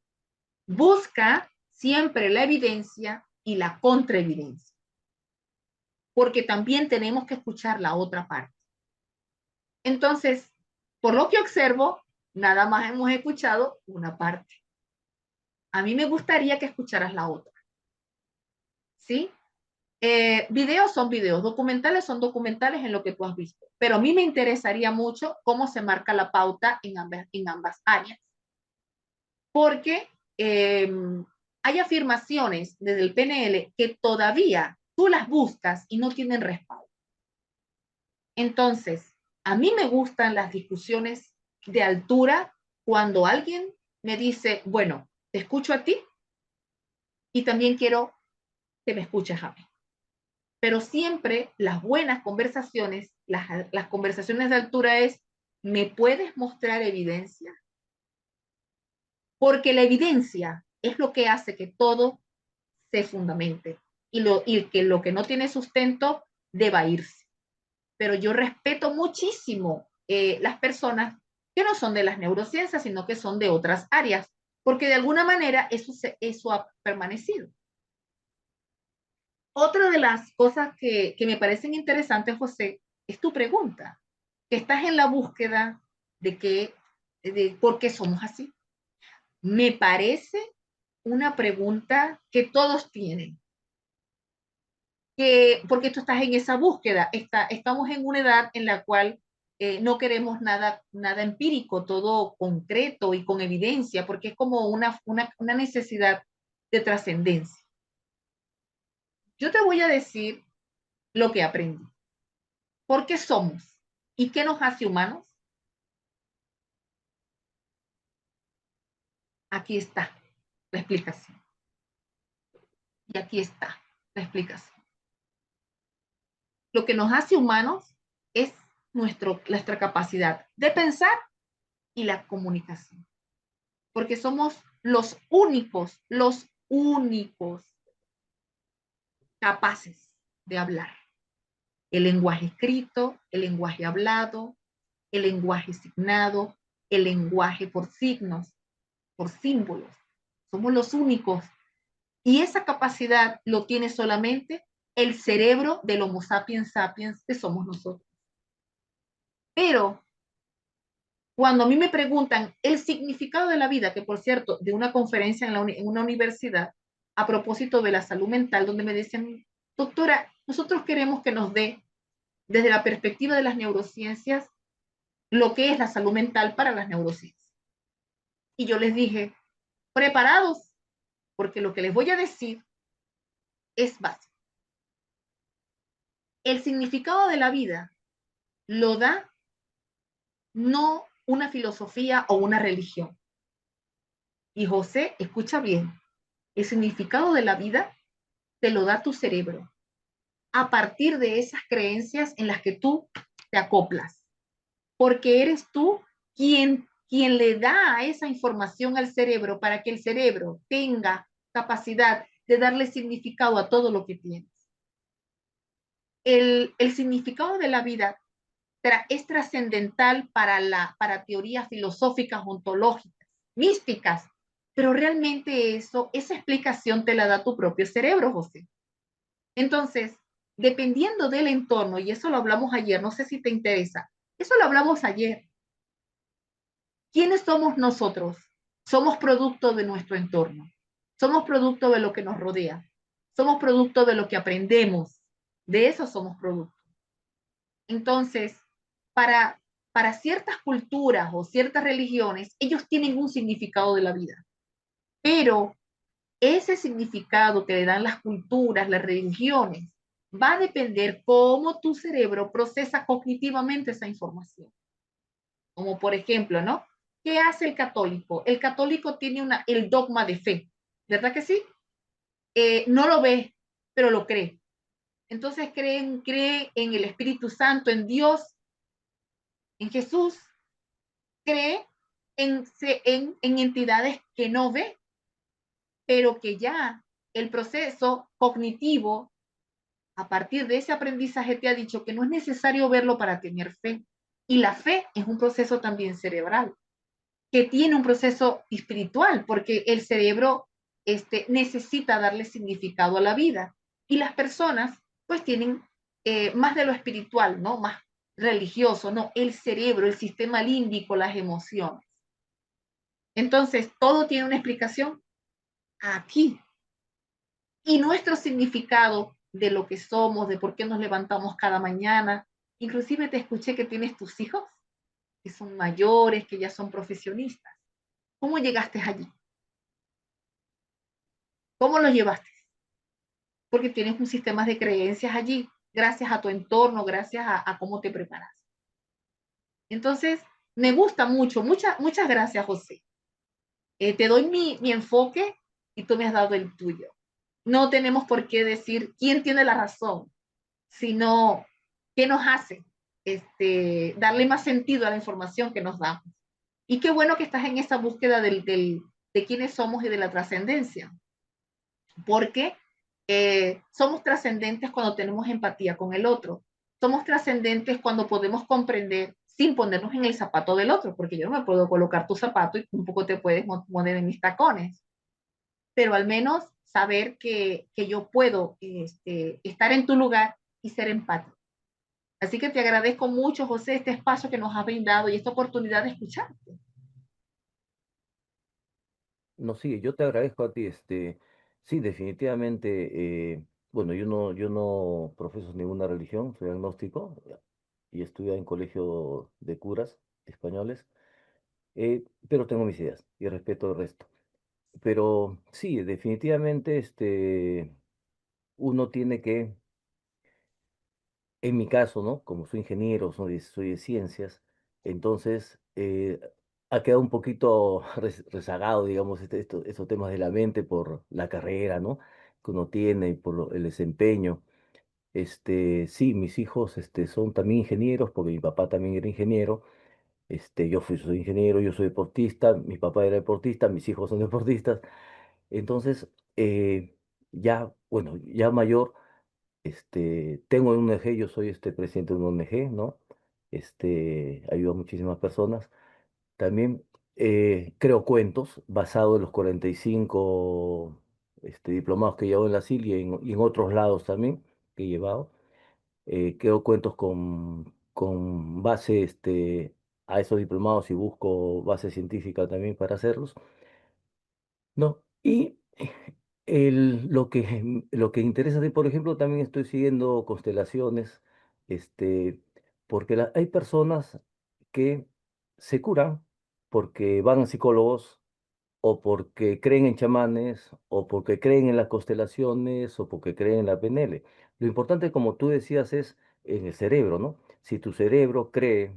Busca siempre la evidencia y la contraevidencia, porque también tenemos que escuchar la otra parte. Entonces, por lo que observo, nada más hemos escuchado una parte. A mí me gustaría que escucharas la otra, ¿sí? Videos son videos, documentales son documentales en lo que tú has visto. Pero a mí me interesaría mucho cómo se marca la pauta en ambas áreas. Porque hay afirmaciones desde el PNL que todavía tú las buscas y no tienen respaldo. Entonces, a mí me gustan las discusiones de altura cuando alguien me dice, bueno, te escucho a ti y también quiero que me escuches a mí. Pero siempre las buenas conversaciones, las conversaciones de altura es, ¿me puedes mostrar evidencia? Porque la evidencia es lo que hace que todo se fundamente y que lo que no tiene sustento deba irse. Pero yo respeto muchísimo las personas que no son de las neurociencias, sino que son de otras áreas, porque de alguna manera eso ha permanecido. Otra de las cosas que me parecen interesantes, José, es tu pregunta, que estás en la búsqueda de por qué somos así. Me parece una pregunta que todos tienen, porque tú estás en esa búsqueda, estamos en una edad en la cual no queremos nada empírico, todo concreto y con evidencia, porque es como una necesidad de trascendencia. Yo te voy a decir lo que aprendí. ¿Por qué somos? ¿Y qué nos hace humanos? Aquí está la explicación. Y aquí está la explicación. Lo que nos hace humanos es nuestra capacidad de pensar y la comunicación. Porque somos los únicos capaces de hablar. El lenguaje escrito, el lenguaje hablado, el lenguaje signado, el lenguaje por signos, por símbolos. Somos los únicos. Y esa capacidad lo tiene solamente el cerebro del Homo sapiens sapiens que somos nosotros. Pero cuando a mí me preguntan el significado de la vida, que por cierto, de una conferencia en una universidad a propósito de la salud mental, donde me dicen, doctora, nosotros queremos que nos dé, desde la perspectiva de las neurociencias, lo que es la salud mental para las neurociencias. Y yo les dije, preparados, porque lo que les voy a decir es básico. El significado de la vida lo da no una filosofía o una religión. Y José, escucha bien, el significado de la vida te lo da tu cerebro a partir de esas creencias en las que tú te acoplas, porque eres tú quien le da esa información al cerebro para que el cerebro tenga capacidad de darle significado a todo lo que tienes. El significado de la vida es trascendental para teorías filosóficas, ontológicas, místicas, pero realmente esa explicación te la da tu propio cerebro, José. Entonces, dependiendo del entorno, y eso lo hablamos ayer, no sé si te interesa, eso lo hablamos ayer. ¿Quiénes somos nosotros? Somos producto de nuestro entorno, somos producto de lo que nos rodea, somos producto de lo que aprendemos, de eso somos producto. Entonces, para, para ciertas culturas o ciertas religiones, ellos tienen un significado de la vida, pero ese significado que le dan las culturas, las religiones, va a depender cómo tu cerebro procesa cognitivamente esa información. Como por ejemplo, ¿no? ¿Qué hace el católico? El católico tiene el dogma de fe, ¿verdad que sí? No lo ve, pero lo cree. Entonces cree en el Espíritu Santo, en Dios, en Jesús, cree en entidades que no ve, pero que ya el proceso cognitivo, a partir de ese aprendizaje, te ha dicho que no es necesario verlo para tener fe. Y la fe es un proceso también cerebral, que tiene un proceso espiritual, porque el cerebro necesita darle significado a la vida. Y las personas, pues, tienen más de lo espiritual, ¿no? Más religioso, ¿no? El cerebro, el sistema límbico, las emociones. Entonces, todo tiene una explicación aquí. Y nuestro significado de lo que somos, de por qué nos levantamos cada mañana. Inclusive te escuché que tienes tus hijos, que son mayores, que ya son profesionistas. ¿Cómo llegaste allí? ¿Cómo los llevaste? Porque tienes un sistema de creencias allí, gracias a tu entorno, gracias a cómo te preparas. Entonces, me gusta mucho, muchas gracias, José. Te doy mi enfoque y tú me has dado el tuyo. No tenemos por qué decir quién tiene la razón, sino qué nos hace darle más sentido a la información que nos da. Y qué bueno que estás en esa búsqueda de quiénes somos y de la trascendencia, porque somos trascendentes cuando tenemos empatía con el otro. Somos trascendentes cuando podemos comprender sin ponernos en el zapato del otro, porque yo no me puedo colocar tu zapato y un poco te puedes poner en mis tacones, pero al menos saber que yo puedo estar en tu lugar y ser empático. Así que te agradezco mucho, José, este espacio que nos has brindado y esta oportunidad de escucharte. No, sí, yo te agradezco a ti, sí, definitivamente, bueno, yo no profeso ninguna religión, soy agnóstico y estudio en colegio de curas españoles, pero tengo mis ideas y respeto el resto. Pero sí, definitivamente, uno tiene que, en mi caso, ¿no? Como soy ingeniero, soy de ciencias, entonces ha quedado un poquito rezagado, digamos, estos temas de la mente por la carrera, ¿no? Que uno tiene y por el desempeño. Sí, mis hijos, son también ingenieros, porque mi papá también era ingeniero. Soy ingeniero, yo soy deportista, mi papá era deportista, mis hijos son deportistas. Entonces, ya, bueno, ya mayor. Tengo un ONG, yo soy presidente de una ONG, ¿no? Ayudo a muchísimas personas. También creo cuentos basados en los 45 diplomados que llevo en la SIL y en otros lados también que he llevado. Creo cuentos con base a esos diplomados y busco base científica también para hacerlos. No, y lo que interesa de, por ejemplo, también estoy siguiendo constelaciones, este, porque hay personas que se curan porque van a psicólogos o porque creen en chamanes o porque creen en las constelaciones o porque creen en la PNL. Lo importante, como tú decías, es en el cerebro, ¿no? Si tu cerebro cree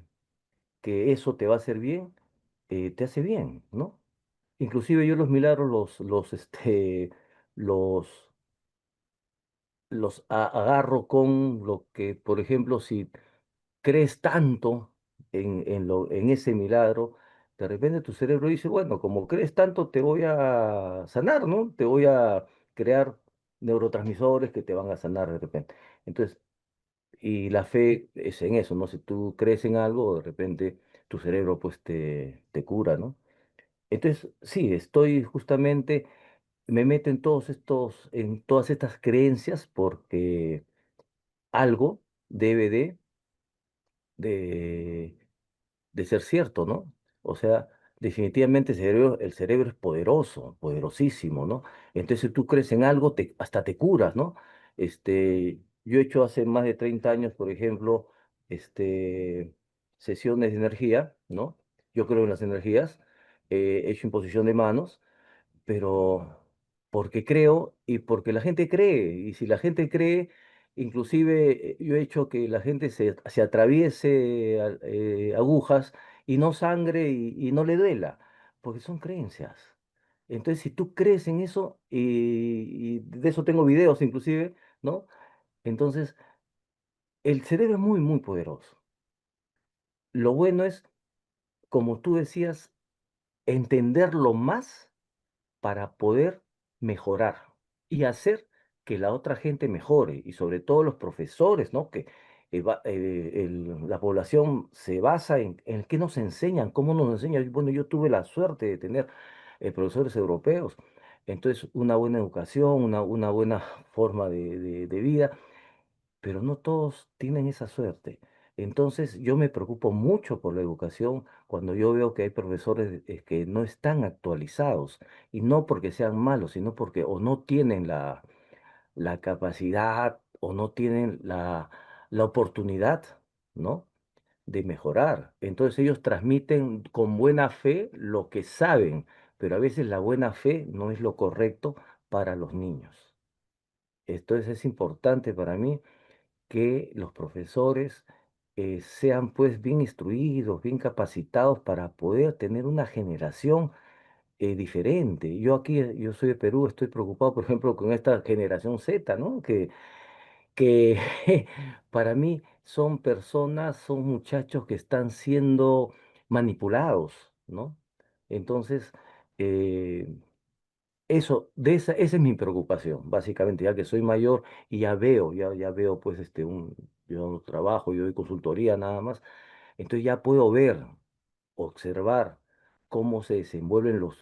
que eso te va a hacer bien, te hace bien, ¿no? Inclusive yo los milagros los, agarro con lo que, por ejemplo, si crees tanto en ese milagro, de repente tu cerebro dice, bueno, como crees tanto, te voy a sanar, ¿no? Te voy a crear neurotransmisores que te van a sanar de repente. Entonces, y la fe es en eso, ¿no? Si tú crees en algo, de repente tu cerebro pues te cura, ¿no? Entonces, sí, estoy justamente me meto en todas estas creencias porque algo debe de, de ser cierto, ¿no? O sea, definitivamente el cerebro es poderoso, poderosísimo, ¿no? Entonces, si tú crees en algo, hasta te curas, ¿no? Yo he hecho hace más de 30 años, por ejemplo, sesiones de energía, ¿no? Yo creo en las energías, he hecho imposición de manos pero porque creo y porque la gente cree. Y si la gente cree, inclusive yo he hecho que la gente se atraviese agujas y no sangre y no le duela, porque son creencias. Entonces, si tú crees en eso, y de eso tengo videos inclusive, ¿no? Entonces, el cerebro es muy, muy poderoso. Lo bueno es, como tú decías, entenderlo más para poder mejorar y hacer que la otra gente mejore y sobre todo los profesores, ¿no? Que la población se basa en qué nos enseñan, cómo nos enseñan. Bueno, yo tuve la suerte de tener profesores europeos, entonces una buena educación, una buena forma de vida, pero no todos tienen esa suerte. Entonces yo me preocupo mucho por la educación cuando yo veo que hay profesores que no están actualizados y no porque sean malos, sino porque o no tienen la capacidad o no tienen la oportunidad, ¿no? De mejorar. Entonces ellos transmiten con buena fe lo que saben, pero a veces la buena fe no es lo correcto para los niños. Entonces es importante para mí que los profesores sean pues bien instruidos, bien capacitados para poder tener una generación diferente. Yo aquí, yo soy de Perú, estoy preocupado, por ejemplo, con esta generación Z, ¿no? Que para mí son personas, son muchachos que están siendo manipulados, ¿no? Entonces, eh, esa es mi preocupación, básicamente, ya que soy mayor y ya veo, pues, yo no trabajo, yo doy consultoría nada más, entonces ya puedo ver, observar cómo se desenvuelven los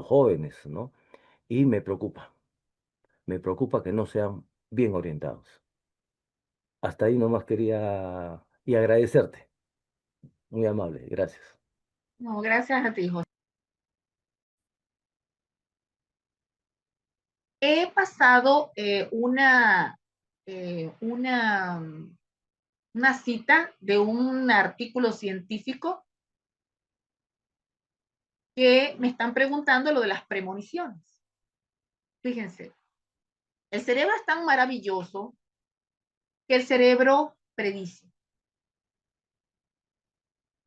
jóvenes, ¿no? Y me preocupa que no sean bien orientados. Hasta ahí nomás quería y agradecerte. Muy amable, gracias. No, gracias a ti, José. He pasado eh, una, una cita de un artículo científico que me están preguntando lo de las premoniciones. Fíjense, el cerebro es tan maravilloso que el cerebro predice.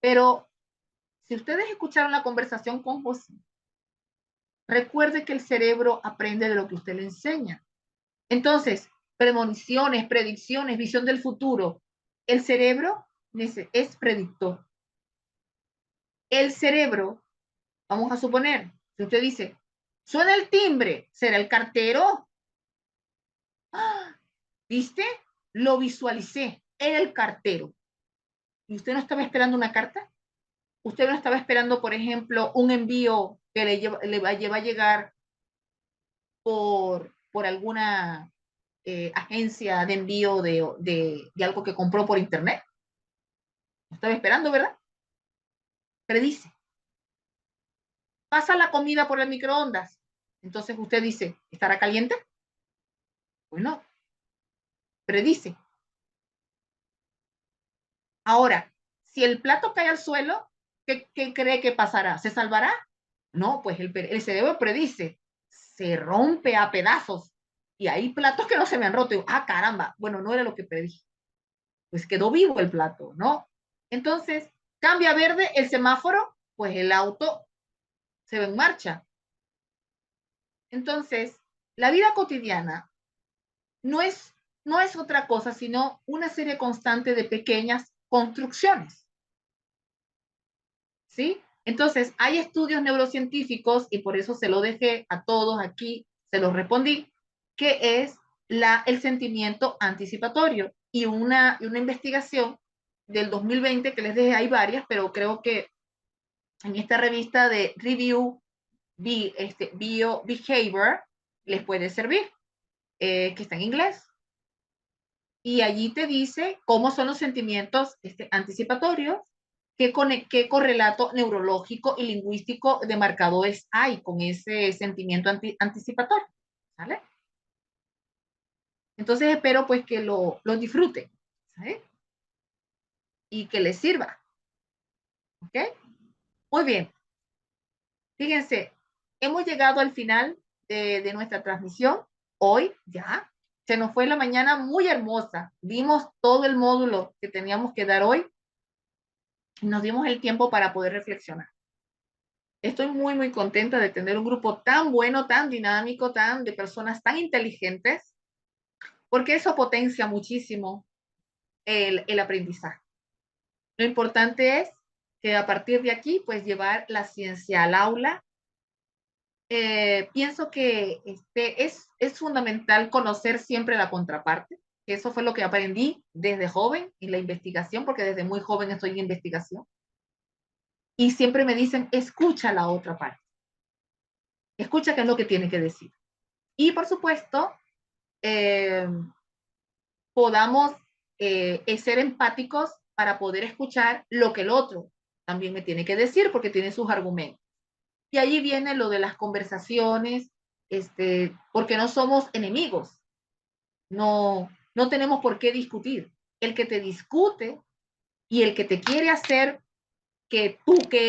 Pero si ustedes escucharon la conversación con José, recuerde que el cerebro aprende de lo que usted le enseña. Entonces, premoniciones, predicciones, visión del futuro. El cerebro es predictor. El cerebro, vamos a suponer, si usted dice, suena el timbre, ¿será el cartero? ¡Ah! ¿Viste? Lo visualicé, era el cartero. ¿Y usted no estaba esperando una carta? ¿Usted no estaba esperando, por ejemplo, un envío que le va a llegar por alguna agencia de envío de algo que compró por internet? ¿No estaba esperando, verdad? Predice. Pasa la comida por el microondas. Entonces usted dice, ¿estará caliente? Pues no, predice. Ahora, si el plato cae al suelo, ¿qué cree que pasará? ¿Se salvará? No, pues el cerebro predice, se rompe a pedazos. Y hay platos que no se me han roto. Ah, caramba, bueno, no era lo que predije. Pues quedó vivo el plato, ¿no? Entonces, cambia verde el semáforo, pues el auto se ve en marcha. Entonces, la vida cotidiana no es, no es otra cosa, sino una serie constante de pequeñas construcciones, ¿sí? Entonces, hay estudios neurocientíficos, y por eso se lo dejé a todos aquí, se los respondí, que es el sentimiento anticipatorio. Y una investigación del 2020 que les dejé, hay varias, pero creo que en esta revista de Review Bio Behavior les puede servir, que está en inglés. Y allí te dice cómo son los sentimientos anticipatorios, qué correlato neurológico y lingüístico de marcadores hay con ese sentimiento anticipatorio. ¿Vale? Entonces espero pues que lo disfruten, ¿sabes? Y que les sirva. ¿Ok? Muy bien. Fíjense, hemos llegado al final de nuestra transmisión. Hoy ya se nos fue la mañana muy hermosa. Vimos todo el módulo que teníamos que dar hoy y nos dimos el tiempo para poder reflexionar. Estoy muy, muy contenta de tener un grupo tan bueno, tan dinámico, de personas tan inteligentes, porque eso potencia muchísimo el aprendizaje. Lo importante es que a partir de aquí, pues llevar la ciencia al aula. Pienso que es fundamental conocer siempre la contraparte, que eso fue lo que aprendí desde joven en la investigación, porque desde muy joven estoy en investigación. Y siempre me dicen, escucha la otra parte, escucha qué es lo que tiene que decir. Y por supuesto, eh, podamos ser empáticos para poder escuchar lo que el otro también me tiene que decir, porque tiene sus argumentos. Y ahí viene lo de las conversaciones, porque no somos enemigos, no, no tenemos por qué discutir. El que te discute y el que te quiere hacer que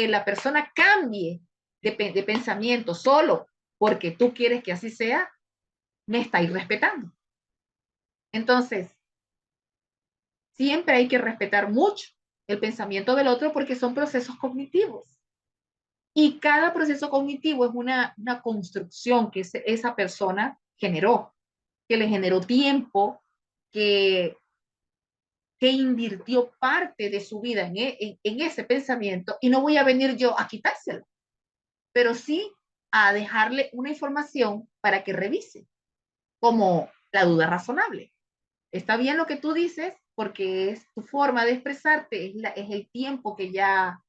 la persona cambie de pensamiento solo porque tú quieres que así sea, me está irrespetando. Entonces, siempre hay que respetar mucho el pensamiento del otro porque son procesos cognitivos. Y cada proceso cognitivo es una construcción que esa persona generó, que le generó tiempo, que invirtió parte de su vida en ese pensamiento, y no voy a venir yo a quitárselo, pero sí a dejarle una información para que revise, como la duda razonable. Está bien lo que tú dices porque es tu forma de expresarte, es el tiempo que ya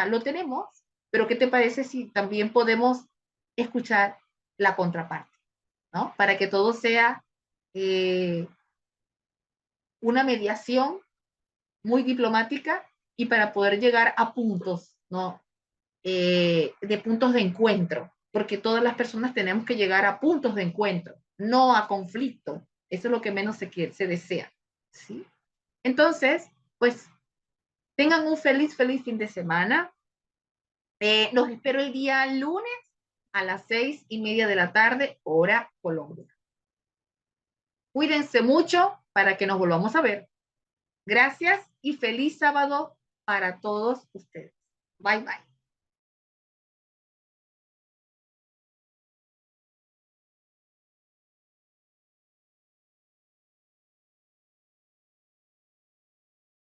lo tenemos, pero ¿qué te parece si también podemos escuchar la contraparte, ¿no? Para que todo sea una mediación muy diplomática y para poder llegar a puntos, ¿no? De puntos de encuentro, porque todas las personas tenemos que llegar a puntos de encuentro, no a conflicto. Eso es lo que menos se desea, ¿sí? Entonces, pues, tengan un feliz fin de semana. Los espero el día lunes a las 6:30 de la tarde, hora Colombia. Cuídense mucho para que nos volvamos a ver. Gracias y feliz sábado para todos ustedes. Bye, bye.